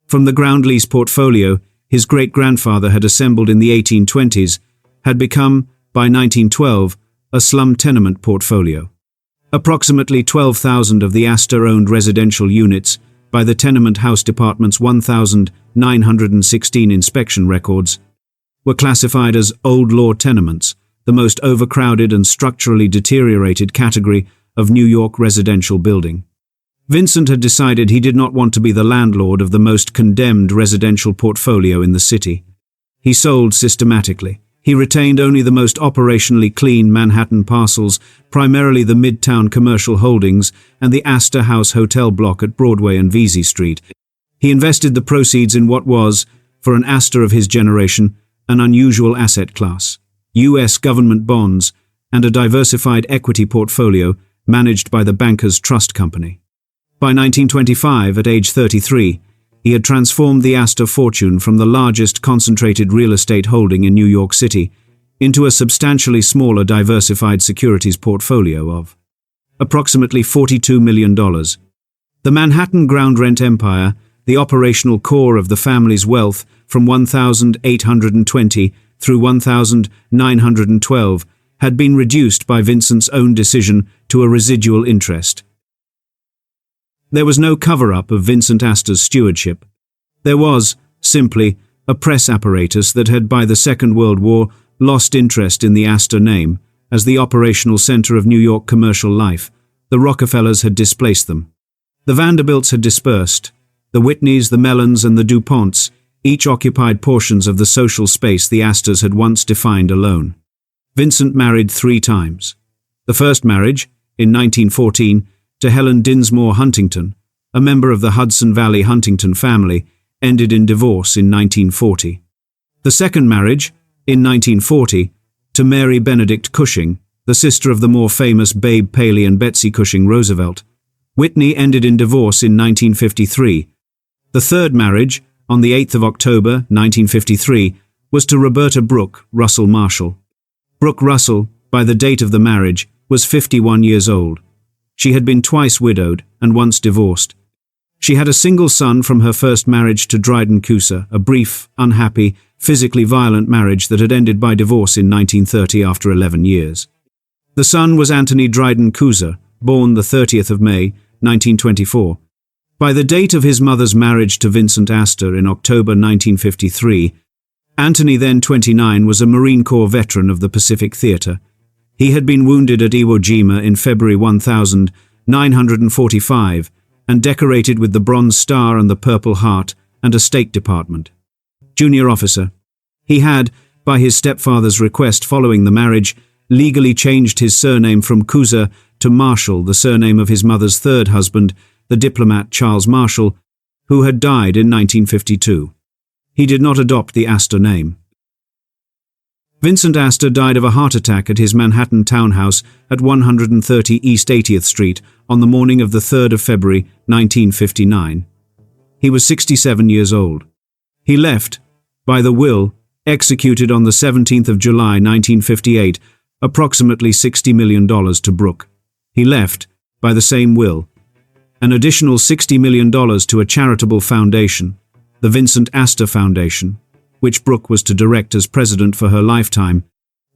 From the ground lease portfolio his great-grandfather had assembled in the 1820s, had become, by 1912, a slum tenement portfolio. Approximately 12,000 of the Astor-owned residential units, by the Tenement House Department's 1,916 inspection records, were classified as old law tenements, the most overcrowded and structurally deteriorated category of New York residential building. Vincent had decided he did not want to be the landlord of the most condemned residential portfolio in the city. He sold systematically. He retained only the most operationally clean Manhattan parcels, primarily the Midtown commercial holdings and the Astor House Hotel block at Broadway and Vesey Street. He invested the proceeds in what was, for an Astor of his generation, an unusual asset class: U.S. government bonds and a diversified equity portfolio managed by the Bankers Trust Company. By 1925, at age 33, he had transformed the Astor fortune from the largest concentrated real estate holding in New York City into a substantially smaller diversified securities portfolio of approximately $42 million. The Manhattan ground rent empire, the operational core of the family's wealth from 1820 through 1912, had been reduced by Vincent's own decision to a residual interest. There was no cover-up of Vincent Astor's stewardship. There was, simply, a press apparatus that had by the Second World War lost interest in the Astor name as the operational center of New York commercial life. The Rockefellers had displaced them. The Vanderbilts had dispersed. The Whitneys, the Mellons, and the DuPonts each occupied portions of the social space the Astors had once defined alone. Vincent married 3 times. The first marriage, in 1914, to Helen Dinsmore Huntington, a member of the Hudson Valley Huntington family, ended in divorce in 1940. The second marriage, in 1940, to Mary Benedict Cushing, the sister of the more famous Babe Paley and Betsy Cushing Roosevelt, Whitney, ended in divorce in 1953. The third marriage, on the 8th of October, 1953, was to Roberta Brooke Russell Marshall. Brooke Russell, by the date of the marriage, was 51 years old. She had been twice widowed and once divorced. She had a single son from her first marriage to Dryden Cusa, a brief, unhappy, physically violent marriage that had ended by divorce in 1930 after 11 years. The son was Anthony Dryden Cusa, born the 30th of May, 1924. By the date of his mother's marriage to Vincent Astor in October 1953, Anthony, then 29, was a Marine Corps veteran of the Pacific Theater. He had been wounded at Iwo Jima in February 1945 and decorated with the Bronze Star and the Purple Heart and a State Department. Junior officer. He had, by his stepfather's request following the marriage, legally changed his surname from Cusa to Marshall, the surname of his mother's third husband, the diplomat Charles Marshall, who had died in 1952. He did not adopt the Astor name. Vincent Astor died of a heart attack at his Manhattan townhouse at 130 East 80th Street on the morning of the 3rd of February, 1959. He was 67 years old. He left, by the will, executed on the 17th of July, 1958, approximately $60 million to Brooke. He left, by the same will, an additional $60 million to a charitable foundation, the Vincent Astor Foundation, which Brooke was to direct as president for her lifetime,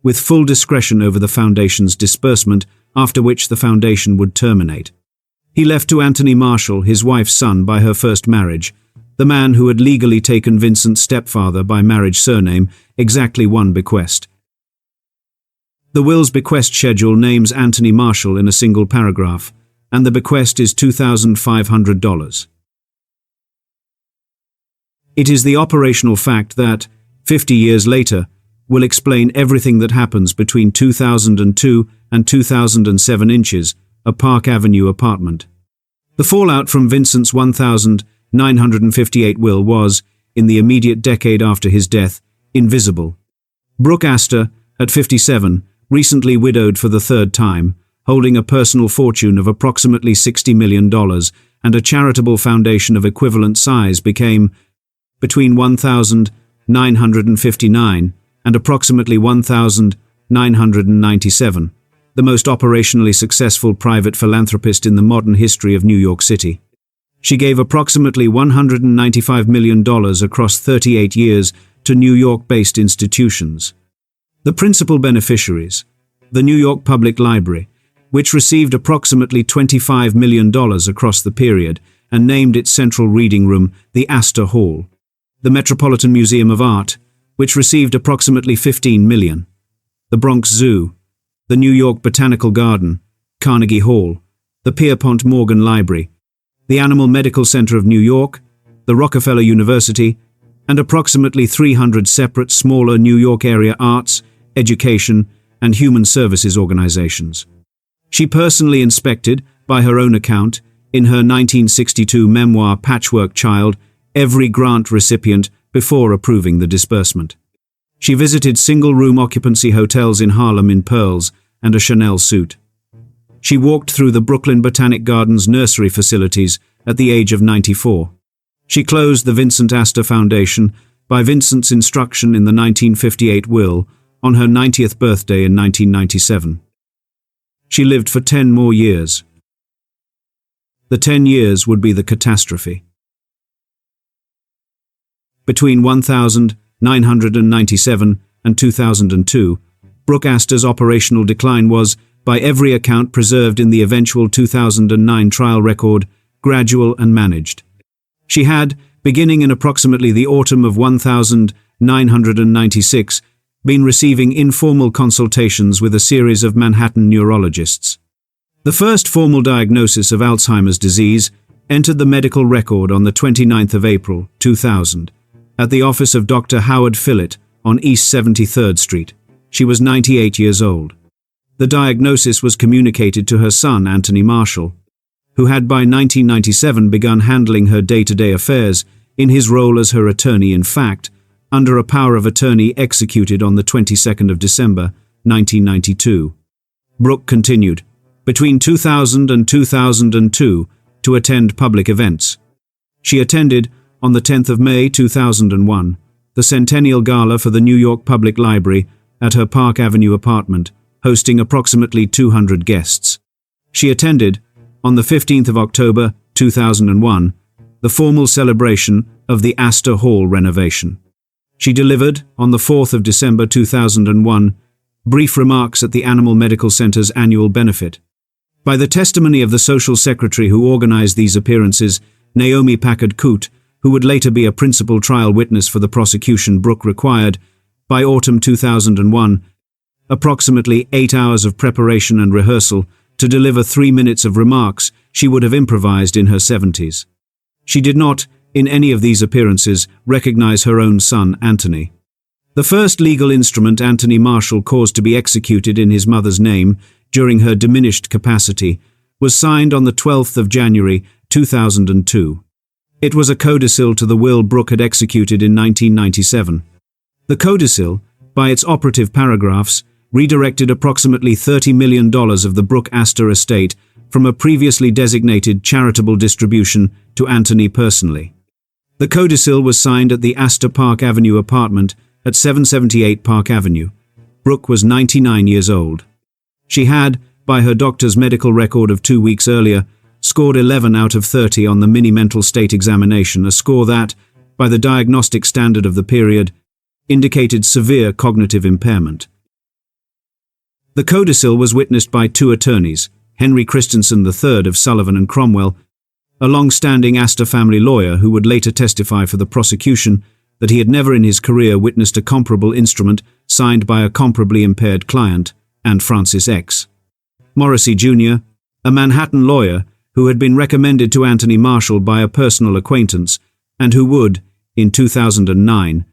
with full discretion over the foundation's disbursement, after which the foundation would terminate. He left to Anthony Marshall, his wife's son by her first marriage, the man who had legally taken Vincent's stepfather by marriage surname, exactly one bequest. The will's bequest schedule names Anthony Marshall in a single paragraph, and the bequest is $2,500. It is the operational fact that, 50 years later, will explain everything that happens between 2002 and 2007 inches a Park Avenue apartment. The fallout from Vincent's 1958 will was, in the immediate decade after his death, invisible. Brooke Astor, at 57, recently widowed for the third time, holding a personal fortune of approximately $60 million and a charitable foundation of equivalent size, became, between 1959 and approximately 1997, the most operationally successful private philanthropist in the modern history of New York City. She gave approximately $195 million across 38 years to New York-based institutions. The principal beneficiaries: the New York Public Library, which received approximately $25 million across the period and named its central reading room the Astor Hall; the Metropolitan Museum of Art, which received approximately $15 million; the Bronx Zoo; the New York Botanical Garden, Carnegie Hall; the Pierpont Morgan Library; the Animal Medical Center of New York; the Rockefeller University; and approximately 300 separate smaller New York area arts, education, and human services organizations. She personally inspected, by her own account, in her 1962 memoir Patchwork Child, every grant recipient before approving the disbursement. She visited single-room occupancy hotels in Harlem in pearls and a Chanel suit. She walked through the Brooklyn Botanic Gardens nursery facilities at the age of 94. She closed the Vincent Astor Foundation by Vincent's instruction in the 1958 will on her 90th birthday in 1997. She lived for 10 more years. The 10 years would be the catastrophe. Between 1997 and 2002, Brooke Astor's operational decline was, by every account preserved in the eventual 2009 trial record, gradual and managed. She had, beginning in approximately the autumn of 1996, been receiving informal consultations with a series of Manhattan neurologists. The first formal diagnosis of Alzheimer's disease entered the medical record on the 29th of April, 2000, at the office of Dr. Howard Phillott on East 73rd Street. She was 98 years old. The diagnosis was communicated to her son, Anthony Marshall, who had by 1997 begun handling her day-to-day affairs in his role as her attorney-in-fact, under a power of attorney executed on the 22nd of December, 1992. Brooke continued, between 2000 and 2002, to attend public events. She attended, on the 10th of May 2001, the Centennial Gala for the New York Public Library at her Park Avenue apartment, hosting approximately 200 guests. She attended, on the 15th of October 2001, the formal celebration of the Astor Hall renovation. She delivered, on the 4th of December 2001, brief remarks at the Animal Medical Center's annual benefit. By the testimony of the social secretary who organized these appearances, Naomi Packard Coote, who would later be a principal trial witness for the prosecution, Brooke required, by autumn 2001, approximately 8 hours of preparation and rehearsal to deliver 3 minutes of remarks she would have improvised in her 70s. She did not, in any of these appearances, recognize her own son, Anthony. The first legal instrument Anthony Marshall caused to be executed in his mother's name during her diminished capacity was signed on the 12th of January 2002. It was a codicil to the will Brooke had executed in 1997. The codicil, by its operative paragraphs, redirected approximately $30 million of the Brooke Astor estate from a previously designated charitable distribution to Anthony personally. The codicil was signed at the Astor Park Avenue apartment at 778 Park Avenue. Brooke was 99 years old. She had, by her doctor's medical record of 2 weeks earlier, scored 11 out of 30 on the mini-mental state examination, a score that, by the diagnostic standard of the period, indicated severe cognitive impairment. The codicil was witnessed by 2 attorneys, Henry Christensen III of Sullivan and Cromwell, a long-standing Astor family lawyer who would later testify for the prosecution that he had never in his career witnessed a comparable instrument signed by a comparably impaired client, and Francis X. Morrissey Jr., a Manhattan lawyer who had been recommended to Anthony Marshall by a personal acquaintance and who would, in 2009,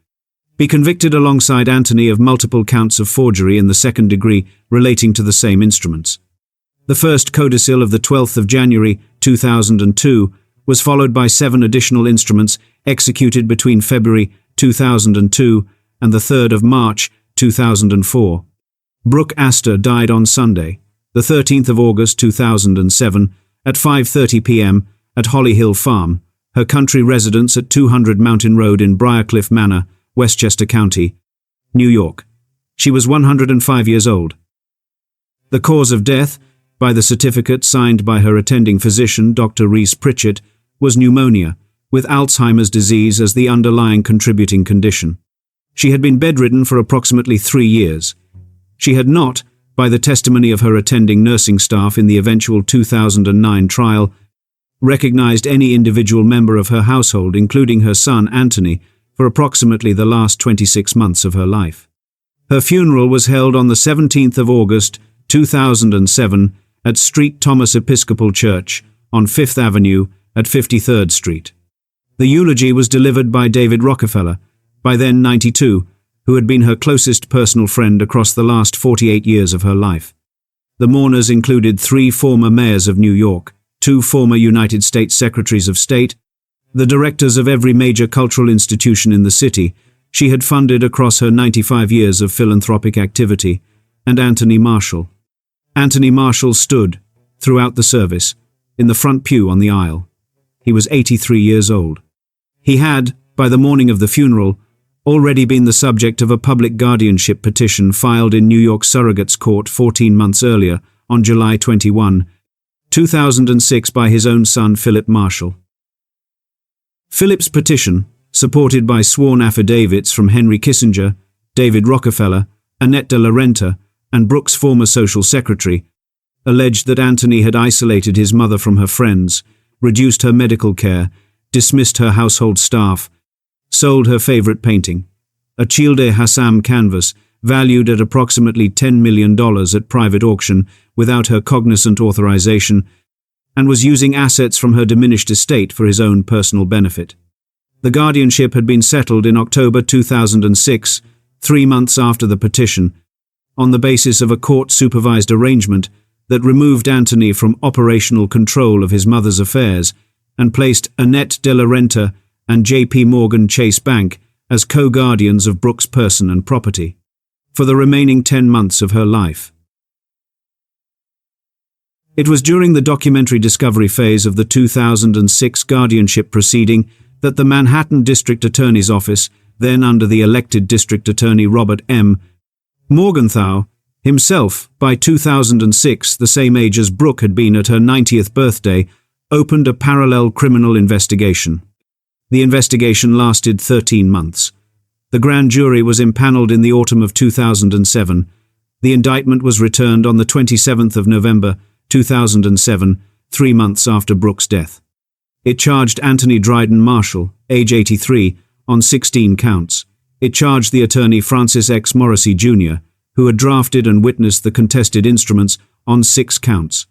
be convicted alongside Anthony of multiple counts of forgery in the second degree relating to the same instruments. The first codicil of the 12th of January 2002 was followed by 7 additional instruments executed between February 2002 and the 3rd of March 2004. Brooke Astor died on Sunday, the 13th of August 2007, at 5:30 p.m. at Holly Hill Farm, her country residence at 200 Mountain Road in Briarcliff Manor, Westchester County, New York. She was 105 years old. The cause of death, by the certificate signed by her attending physician, Dr. Reese Pritchett, was pneumonia, with Alzheimer's disease as the underlying contributing condition. She had been bedridden for approximately 3 years. She had not, by the testimony of her attending nursing staff in the eventual 2009 trial, recognized any individual member of her household, including her son Anthony, for approximately the last 26 months of her life. Her funeral was held on the 17th of August 2007 at St. Thomas Episcopal Church on 5th Avenue at 53rd Street. The eulogy was delivered by David Rockefeller, by then 92, who had been her closest personal friend across the last 48 years of her life. The mourners included 3 former mayors of New York, 2 former United States Secretaries of State, the directors of every major cultural institution in the city she had funded across her 95 years of philanthropic activity, and Anthony Marshall. Anthony Marshall stood, throughout the service, in the front pew on the aisle. He was 83 years old. He had, by the morning of the funeral, already been the subject of a public guardianship petition filed in New York Surrogates Court 14 months earlier, on July 21, 2006 by his own son Philip Marshall. Philip's petition, supported by sworn affidavits from Henry Kissinger, David Rockefeller, Annette de la Renta, and Brooke's former social secretary, alleged that Anthony had isolated his mother from her friends, reduced her medical care, dismissed her household staff, sold her favorite painting, a Childe Hassam canvas valued at approximately $10 million at private auction without her cognizant authorization, and was using assets from her diminished estate for his own personal benefit. The guardianship had been settled in October 2006, 3 months after the petition, on the basis of a court-supervised arrangement that removed Anthony from operational control of his mother's affairs and placed Annette de la Renta and J.P. Morgan Chase Bank as co-guardians of Brooke's person and property for the remaining 10 months of her life. It was during the documentary discovery phase of the 2006 guardianship proceeding that the Manhattan District Attorney's Office, then under the elected District Attorney Robert M. Morgenthau, himself, by 2006 the same age as Brooke had been at her 90th birthday, opened a parallel criminal investigation. The investigation lasted 13 months. The grand jury was impaneled in the autumn of 2007. The indictment was returned on the 27th of November 2007, 3 months after Brooke's death. It charged Anthony Dryden Marshall, age 83, on 16 counts. It charged the attorney Francis X. Morrissey, Jr., who had drafted and witnessed the contested instruments, on 6 counts.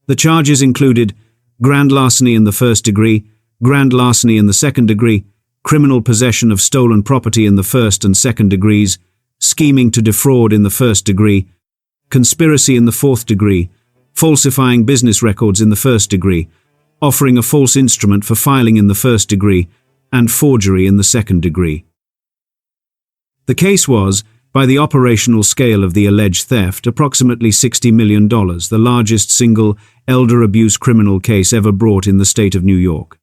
The charges included grand larceny in the first degree, grand larceny in the second degree, criminal possession of stolen property in the first and second degrees, scheming to defraud in the first degree, conspiracy in the fourth degree, falsifying business records in the first degree, offering a false instrument for filing in the first degree, and forgery in the second degree. The case was, by the operational scale of the alleged theft, approximately $60 million, the largest single elder abuse criminal case ever brought in the state of New York.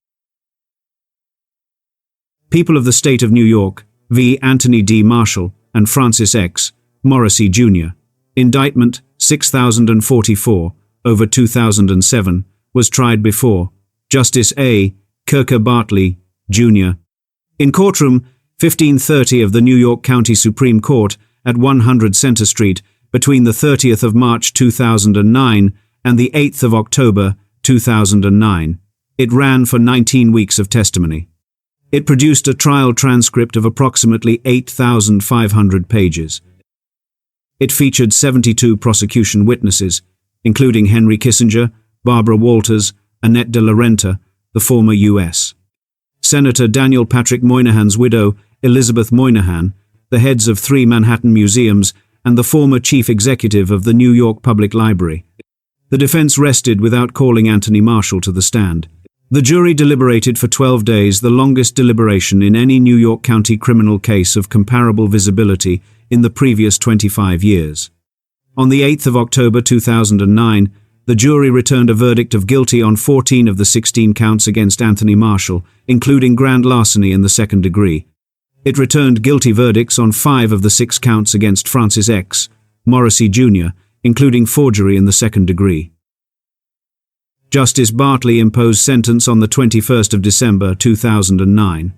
People of the State of New York v. Anthony D. Marshall and Francis X. Morrissey, Jr. Indictment 6044, over 2007, was tried before Justice A. Kirker Bartley, Jr. in courtroom 1530 of the New York County Supreme Court at 100 Center Street between the 30th of March 2009 and the 8th of October 2009. It ran for 19 weeks of testimony. It produced a trial transcript of approximately 8,500 pages. It featured 72 prosecution witnesses, including Henry Kissinger, Barbara Walters, Annette de la Renta, the former U.S. Senator Daniel Patrick Moynihan's widow, Elizabeth Moynihan, the heads of 3 Manhattan museums, and the former chief executive of the New York Public Library. The defense rested without calling Anthony Marshall to the stand. The jury deliberated for 12 days, the longest deliberation in any New York County criminal case of comparable visibility in the previous 25 years. On the 8th of October 2009, the jury returned a verdict of guilty on 14 of the 16 counts against Anthony Marshall, including grand larceny in the second degree. It returned guilty verdicts on 5 of the 6 counts against Francis X. Morrissey Jr., including forgery in the second degree. Justice Bartley imposed sentence on the 21st of December 2009.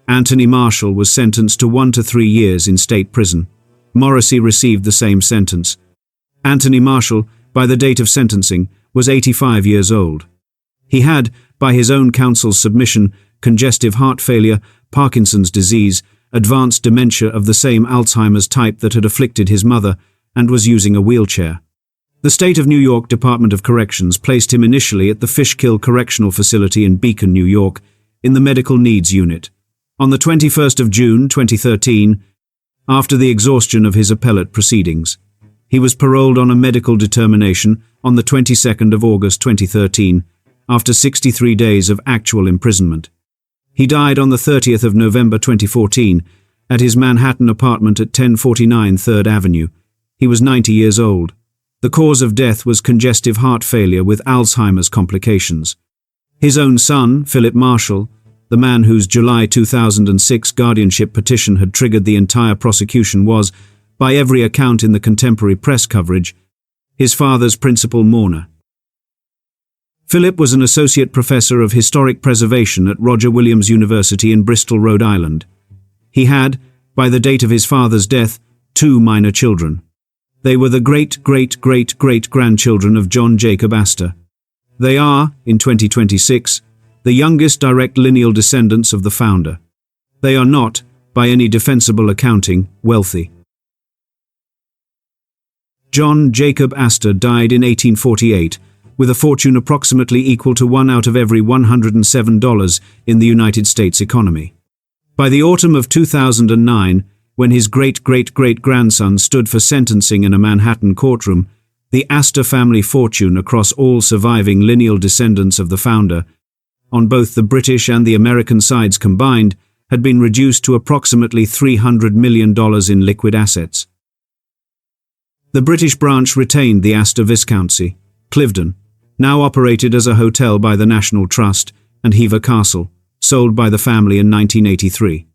Anthony Marshall was sentenced to 1 to 3 years in state prison. Morrissey received the same sentence. Anthony Marshall, by the date of sentencing, was 85 years old. He had, by his own counsel's submission, congestive heart failure, Parkinson's disease, advanced dementia of the same Alzheimer's type that had afflicted his mother, and was using a wheelchair. The State of New York Department of Corrections placed him initially at the Fishkill Correctional Facility in Beacon, New York, in the Medical Needs Unit. On the 21st of June 2013, after the exhaustion of his appellate proceedings, he was paroled on a medical determination on the 22nd of August 2013, after 63 days of actual imprisonment. He died on the 30th of November 2014 at his Manhattan apartment at 1049 3rd Avenue. He was 90 years old. The cause of death was congestive heart failure with Alzheimer's complications. His own son, Philip Marshall, the man whose July 2006 guardianship petition had triggered the entire prosecution, was, by every account in the contemporary press coverage, his father's principal mourner. Philip was an associate professor of historic preservation at Roger Williams University in Bristol, Rhode Island. He had, by the date of his father's death, 2 minor children. They were the great-great-great-great-grandchildren of John Jacob Astor. They are, in 2026, the youngest direct lineal descendants of the founder. They are not, by any defensible accounting, wealthy. John Jacob Astor died in 1848, with a fortune approximately equal to 1 out of every $107 in the United States economy. By the autumn of 2009, when his great-great-great-grandson stood for sentencing in a Manhattan courtroom, the Astor family fortune across all surviving lineal descendants of the founder, on both the British and the American sides combined, had been reduced to approximately $300 million in liquid assets. The British branch retained the Astor Viscountcy, Cliveden, now operated as a hotel by the National Trust, and Hever Castle, sold by the family in 1983.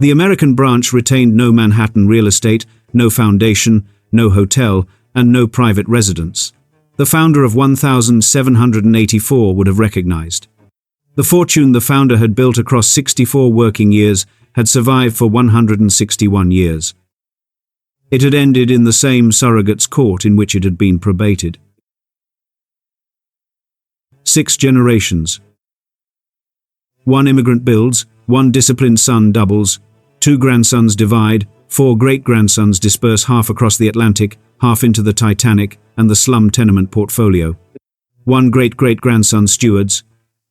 The American branch retained no Manhattan real estate, no foundation, no hotel, and no private residence. The founder of 1784 would have recognized. The fortune the founder had built across 64 working years had survived for 161 years. It had ended in the same surrogate's court in which it had been probated. 6 generations. 1 immigrant builds, 1 disciplined son doubles, 2 grandsons divide, 4 great-grandsons disperse half across the Atlantic, half into the Titanic and the slum tenement portfolio. 1 great-great-grandson stewards,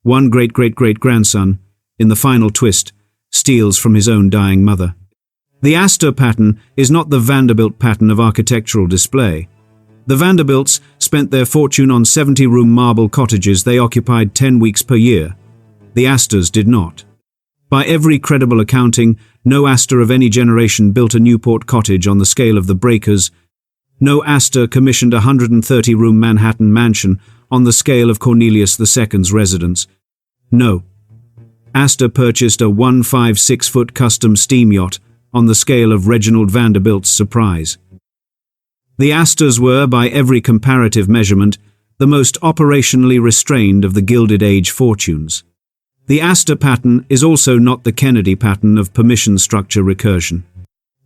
1 great-great-great-grandson, in the final twist, steals from his own dying mother. The Astor pattern is not the Vanderbilt pattern of architectural display. The Vanderbilts spent their fortune on 70-room marble cottages they occupied 10 weeks per year. The Astors did not. By every credible accounting, no Astor of any generation built a Newport cottage on the scale of the Breakers. No Astor commissioned a 130-room Manhattan mansion on the scale of Cornelius II's residence. No. Astor purchased a 156-foot custom steam yacht on the scale of Reginald Vanderbilt's Surprise. The Astors were, by every comparative measurement, the most operationally restrained of the Gilded Age fortunes. The Astor pattern is also not the Kennedy pattern of permission structure recursion.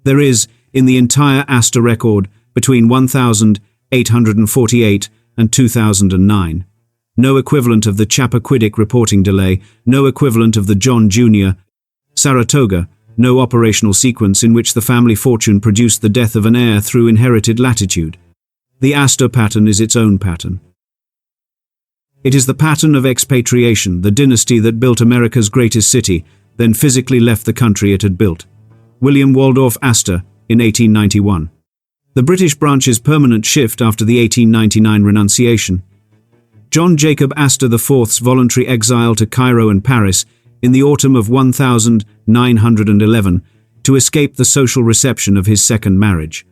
There is, in the entire Astor record, between 1848 and 2009, no equivalent of the Chappaquiddick reporting delay, no equivalent of the John Jr. Saratoga, no operational sequence in which the family fortune produced the death of an heir through inherited latitude. The Astor pattern is its own pattern. It is the pattern of expatriation, the dynasty that built America's greatest city, then physically left the country it had built. William Waldorf Astor, in 1891. The British branch's permanent shift after the 1899 renunciation, John Jacob Astor IV's voluntary exile to Cairo and Paris in the autumn of 1911 to escape the social reception of his second marriage.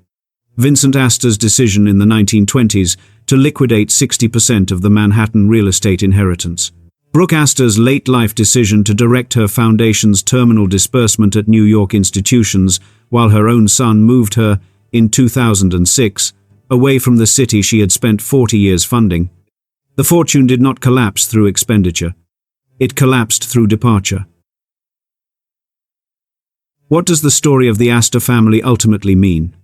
Vincent Astor's decision in the 1920s to liquidate 60% of the Manhattan real estate inheritance. Brooke Astor's late-life decision to direct her foundation's terminal disbursement at New York institutions while her own son moved her, in 2006, away from the city she had spent 40 years funding. The fortune did not collapse through expenditure. It collapsed through departure. What does the story of the Astor family ultimately mean?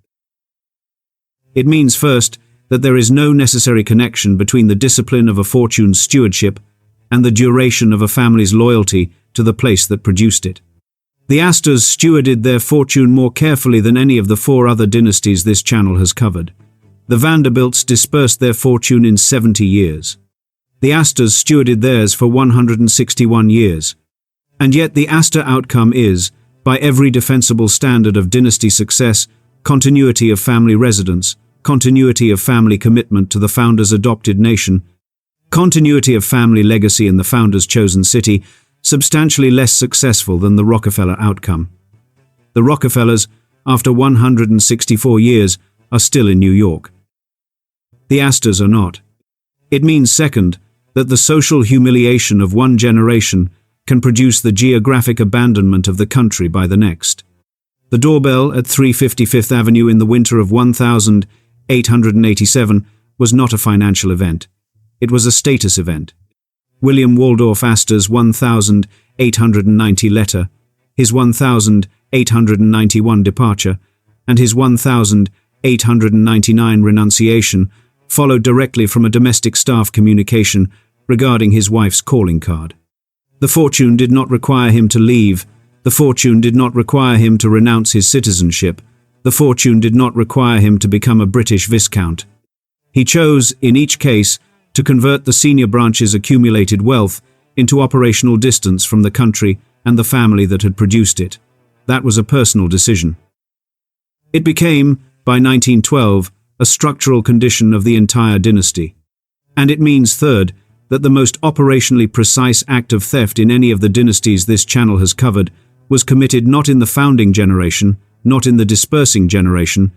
It means, first, that there is no necessary connection between the discipline of a fortune's stewardship and the duration of a family's loyalty to the place that produced it. The Astors stewarded their fortune more carefully than any of the 4 other dynasties this channel has covered. The Vanderbilts dispersed their fortune in 70 years. The Astors stewarded theirs for 161 years. And yet the Astor outcome is, by every defensible standard of dynasty success, continuity of family residence, continuity of family commitment to the founder's adopted nation, continuity of family legacy in the founder's chosen city, substantially less successful than the Rockefeller outcome. The Rockefellers, after 164 years, are still in New York. The Astors are not. It means, second, that the social humiliation of one generation can produce the geographic abandonment of the country by the next. The doorbell at 350 Fifth Avenue in the winter of 1887 was not a financial event. It was a status event. William Waldorf Astor's 1890 letter, his 1891 departure, and his 1899 renunciation followed directly from a domestic staff communication regarding his wife's calling card. The fortune did not require him to leave. The fortune did not require him to renounce his citizenship. The fortune did not require him to become a British viscount. He chose, in each case, to convert the senior branch's accumulated wealth into operational distance from the country and the family that had produced it. That was a personal decision. It became, by 1912, a structural condition of the entire dynasty. And it means, third, that the most operationally precise act of theft in any of the dynasties this channel has covered was committed not in the founding generation, not in the dispersing generation,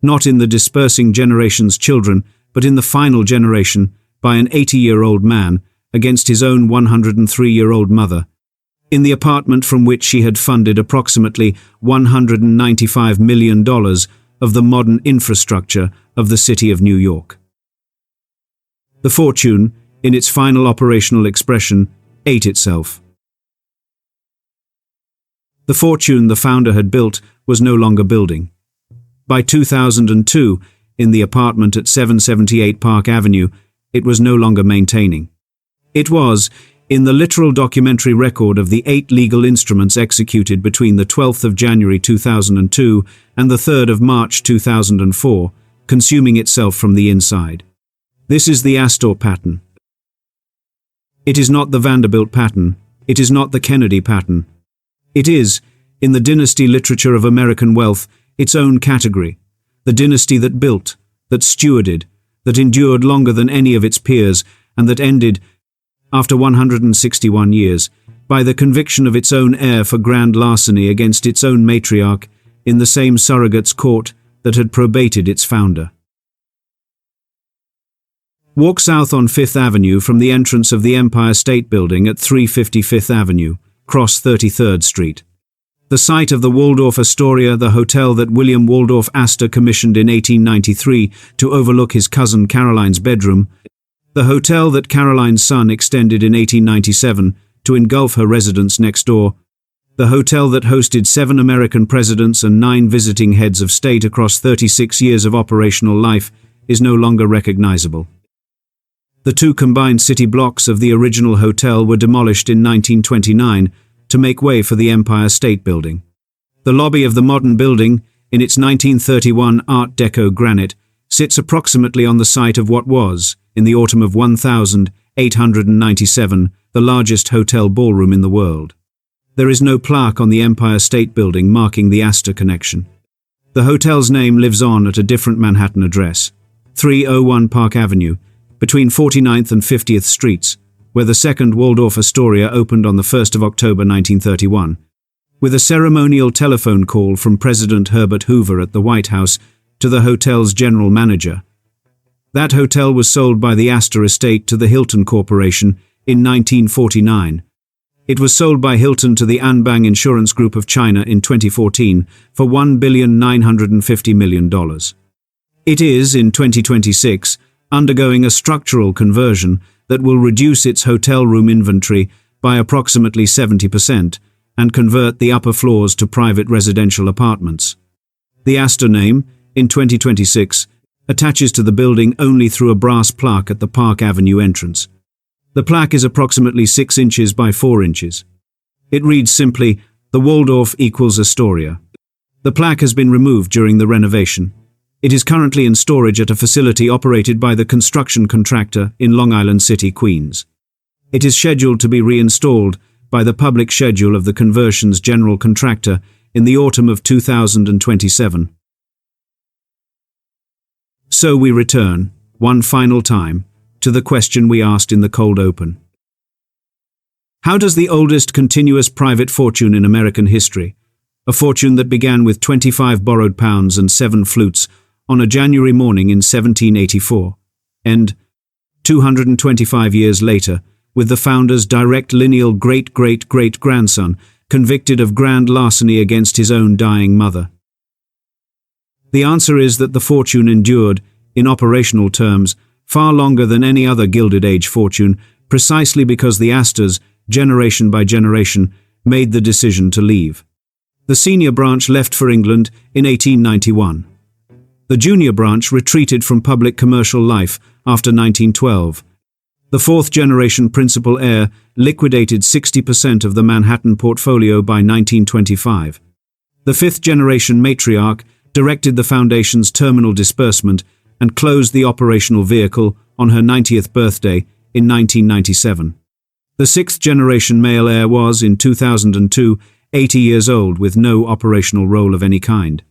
not in the dispersing generation's children, but in the final generation, by an 80-year-old man against his own 103-year-old mother, in the apartment from which she had funded approximately $195 million of the modern infrastructure of the city of New York. The fortune, in its final operational expression, ate itself. The fortune the founder had built was no longer building. By 2002, in the apartment at 778 Park Avenue, it was no longer maintaining. It was, in the literal documentary record of the 8 legal instruments executed between the 12th of January 2002 and the 3rd of March 2004, consuming itself from the inside. This is the Astor pattern. It is not the Vanderbilt pattern. It is not the Kennedy pattern. It is, in the dynasty literature of American wealth, its own category, the dynasty that built, that stewarded, that endured longer than any of its peers, and that ended, after 161 years, by the conviction of its own heir for grand larceny against its own matriarch in the same surrogate's court that had probated its founder. Walk south on Fifth Avenue from the entrance of the Empire State Building at 350 Fifth Avenue, cross 33rd Street. The site of the Waldorf Astoria, the hotel that William Waldorf Astor commissioned in 1893 to overlook his cousin Caroline's bedroom, the hotel that Caroline's son extended in 1897 to engulf her residence next door, the hotel that hosted 7 American presidents and 9 visiting heads of state across 36 years of operational life, is no longer recognizable. The 2 combined city blocks of the original hotel were demolished in 1929 to make way for the Empire State Building. The lobby of the modern building, in its 1931 Art Deco granite, sits approximately on the site of what was, in the autumn of 1897, the largest hotel ballroom in the world. There is no plaque on the Empire State Building marking the Astor connection. The hotel's name lives on at a different Manhattan address, 301 Park Avenue, between 49th and 50th Streets, where the second Waldorf Astoria opened on the 1st of October 1931, with a ceremonial telephone call from President Herbert Hoover at the White House to the hotel's general manager. That hotel was sold by the Astor estate to the Hilton Corporation in 1949. It was sold by Hilton to the Anbang Insurance Group of China in 2014 for $1,950 million. It is, in 2026, undergoing a structural conversion that will reduce its hotel room inventory by approximately 70% and convert the upper floors to private residential apartments. The Astor name, in 2026, attaches to the building only through a brass plaque at the Park Avenue entrance. The plaque is approximately 6 inches by 4 inches. It reads simply, "The Waldorf equals Astoria." The plaque has been removed during the renovation. It is currently in storage at a facility operated by the construction contractor in Long Island City, Queens. It is scheduled to be reinstalled by the public schedule of the conversion's general contractor in the autumn of 2027. So we return, one final time, to the question we asked in the cold open. How does the oldest continuous private fortune in American history, a fortune that began with 25 borrowed pounds and 7 flutes on a January morning in 1784, end 225 years later, with the founder's direct lineal great-great-great-grandson convicted of grand larceny against his own dying mother? The answer is that the fortune endured, in operational terms, far longer than any other Gilded Age fortune, precisely because the Astors, generation by generation, made the decision to leave. The senior branch left for England in 1891. The junior branch retreated from public commercial life after 1912. The fourth-generation principal heir liquidated 60% of the Manhattan portfolio by 1925. The fifth-generation matriarch directed the foundation's terminal disbursement and closed the operational vehicle on her 90th birthday in 1997. The sixth-generation male heir was, in 2002, 80 years old with no operational role of any kind.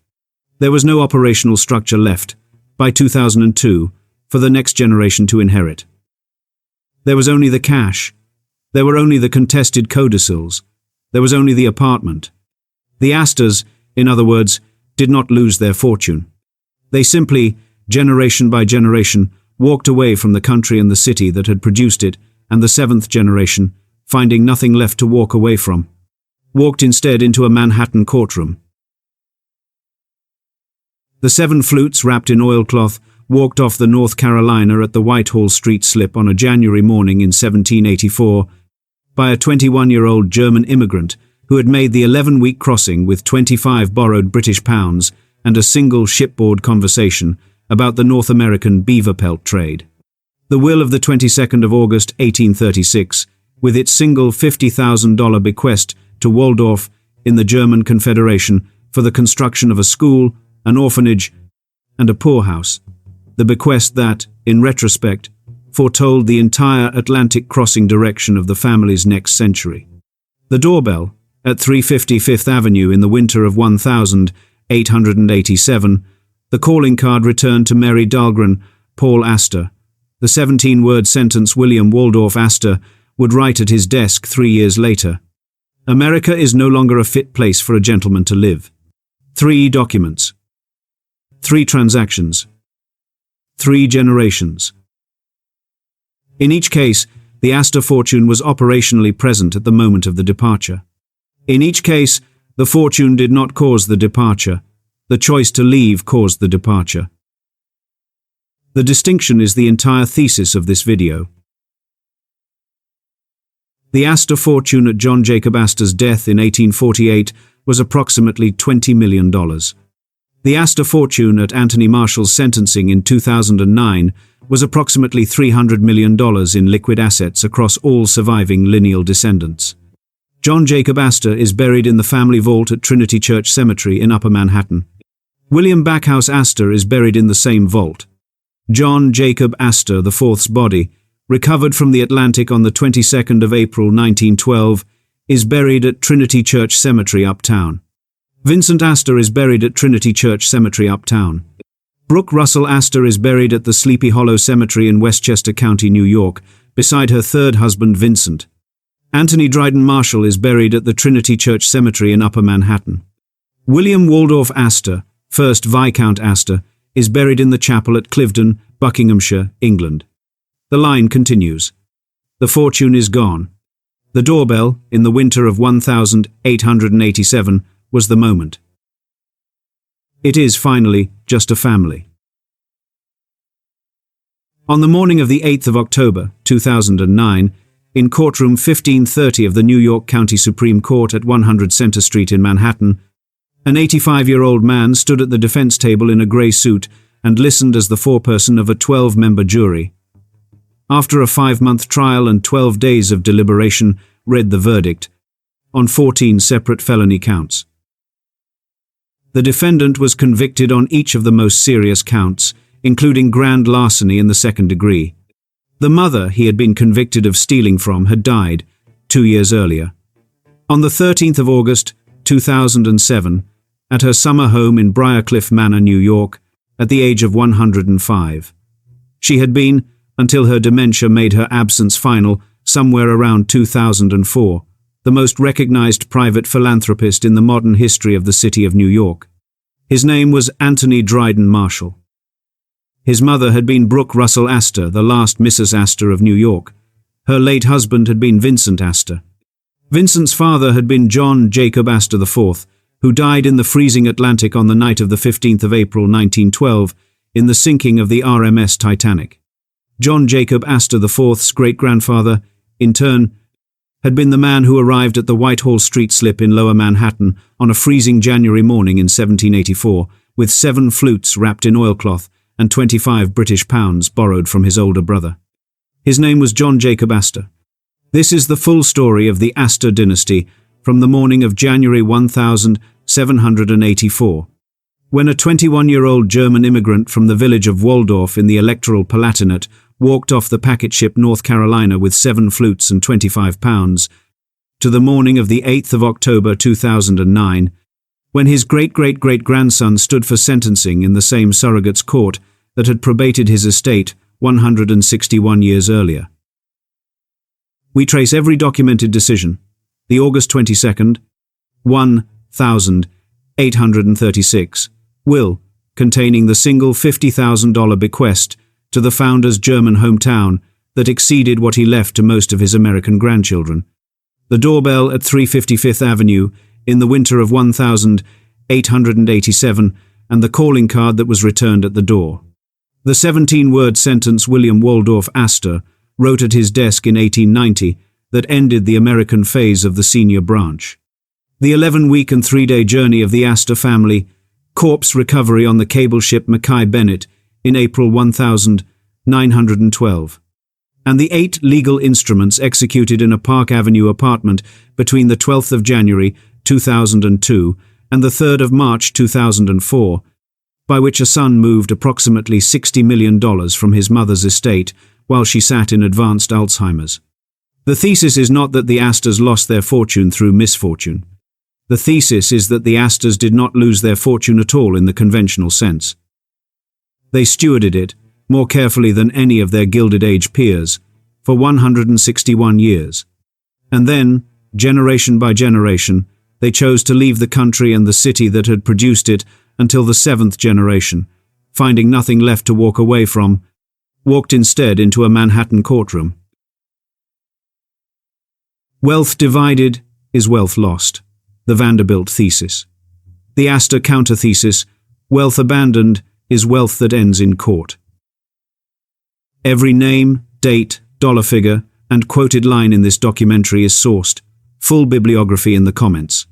There was no operational structure left, by 2002, for the next generation to inherit. There was only the cash. There were only the contested codicils. There was only the apartment. The Astors, in other words, did not lose their fortune. They simply, generation by generation, walked away from the country and the city that had produced it, and the seventh generation, finding nothing left to walk away from, walked instead into a Manhattan courtroom. The 7 flutes wrapped in oilcloth walked off the North Carolina at the Whitehall Street slip on a January morning in 1784 by a 21-year-old German immigrant who had made the 11-week crossing with 25 borrowed British pounds and a single shipboard conversation about the North American beaver pelt trade. The will of the 22nd of August 1836, with its single $50,000 bequest to Waldorf in the German Confederation for the construction of a school, an orphanage, and a poorhouse, the bequest that, in retrospect, foretold the entire Atlantic crossing direction of the family's next century. The doorbell, at 350 Fifth Avenue in the winter of 1887, the calling card returned to Mary Dahlgren, Paul Astor. The 17-word sentence William Waldorf Astor would write at his desk 3 years later. America is no longer a fit place for a gentleman to live. 3 documents. 3 transactions. 3 generations. In each case, the Astor fortune was operationally present at the moment of the departure. In each case, the fortune did not cause the departure. The choice to leave caused the departure. The distinction is the entire thesis of this video. The Astor fortune at John Jacob Astor's death in 1848 was approximately $20 million. The Astor fortune at Anthony Marshall's sentencing in 2009 was approximately $300 million in liquid assets across all surviving lineal descendants. John Jacob Astor is buried in the family vault at Trinity Church Cemetery in Upper Manhattan. William Backhouse Astor is buried in the same vault. John Jacob Astor IV's body, recovered from the Atlantic on the 22nd of April 1912, is buried at Trinity Church Cemetery uptown. Vincent Astor is buried at Trinity Church Cemetery uptown. Brooke Russell Astor is buried at the Sleepy Hollow Cemetery in Westchester County, New York, beside her third husband, Vincent. Anthony Dryden Marshall is buried at the Trinity Church Cemetery in Upper Manhattan. William Waldorf Astor, 1st Viscount Astor, is buried in the chapel at Cliveden, Buckinghamshire, England. The line continues. The fortune is gone. The doorbell, in the winter of 1887, was the moment. It is, finally, just a family. On the morning of the 8th of October, 2009, in courtroom 1530 of the New York County Supreme Court at 100 Center Street in Manhattan, an 85-year-old man stood at the defense table in a gray suit and listened as the foreperson of a 12-member jury. After a 5-month trial and 12 days of deliberation, read the verdict, on 14 separate felony counts. The defendant was convicted on each of the most serious counts, including grand larceny in the second degree. The mother he had been convicted of stealing from had died 2 years earlier. On the 13th of August, 2007, at her summer home in Briarcliff Manor, New York, at the age of 105. She had been, until her dementia made her absence final, somewhere around 2004, the most recognized private philanthropist in the modern history of the city of New York. His name was Anthony Dryden Marshall. His mother had been Brooke Russell Astor, the last Mrs. Astor of New York. Her late husband had been Vincent Astor. Vincent's father had been John Jacob Astor IV, who died in the freezing Atlantic on the night of the 15th of April 1912 in the sinking of the RMS Titanic. John Jacob Astor IV's great-grandfather, in turn, had been the man who arrived at the Whitehall Street slip in Lower Manhattan on a freezing January morning in 1784, with 7 flutes wrapped in oilcloth and 25 British pounds borrowed from his older brother. His name was John Jacob Astor. This is the full story of the Astor dynasty from the morning of January 1784, when a 21-year-old German immigrant from the village of Waldorf in the Electoral Palatinate walked off the packet ship North Carolina with 7 flutes and 25 pounds, to the morning of the 8th of October 2009, when his great-great-great-grandson stood for sentencing in the same surrogate's court that had probated his estate 161 years earlier. We trace every documented decision, the August 22nd, 1836, will, containing the single $50,000 bequest to the founder's German hometown that exceeded what he left to most of his American grandchildren. The doorbell at 350 Fifth Avenue in the winter of 1887, and the calling card that was returned at the door. The 17-word sentence William Waldorf Astor wrote at his desk in 1890 that ended the American phase of the senior branch. The 11-week and 3-day journey of the Astor family, corpse recovery on the cable ship Mackay Bennett in April 1912. And the 8 legal instruments executed in a Park Avenue apartment between the 12th of January 2002 and the 3rd of March 2004, by which a son moved approximately $60 million from his mother's estate while she sat in advanced Alzheimer's. The thesis is not that the Astors lost their fortune through misfortune. The thesis is that the Astors did not lose their fortune at all in the conventional sense. They stewarded it, more carefully than any of their Gilded Age peers, for 161 years. And then, generation by generation, they chose to leave the country and the city that had produced it until the 7th generation, finding nothing left to walk away from, walked instead into a Manhattan courtroom. Wealth divided is wealth lost. The Vanderbilt thesis. The Astor counter-thesis, wealth abandoned is wealth that ends in court. Every name, date, dollar figure, and quoted line in this documentary is sourced. Full bibliography in the comments.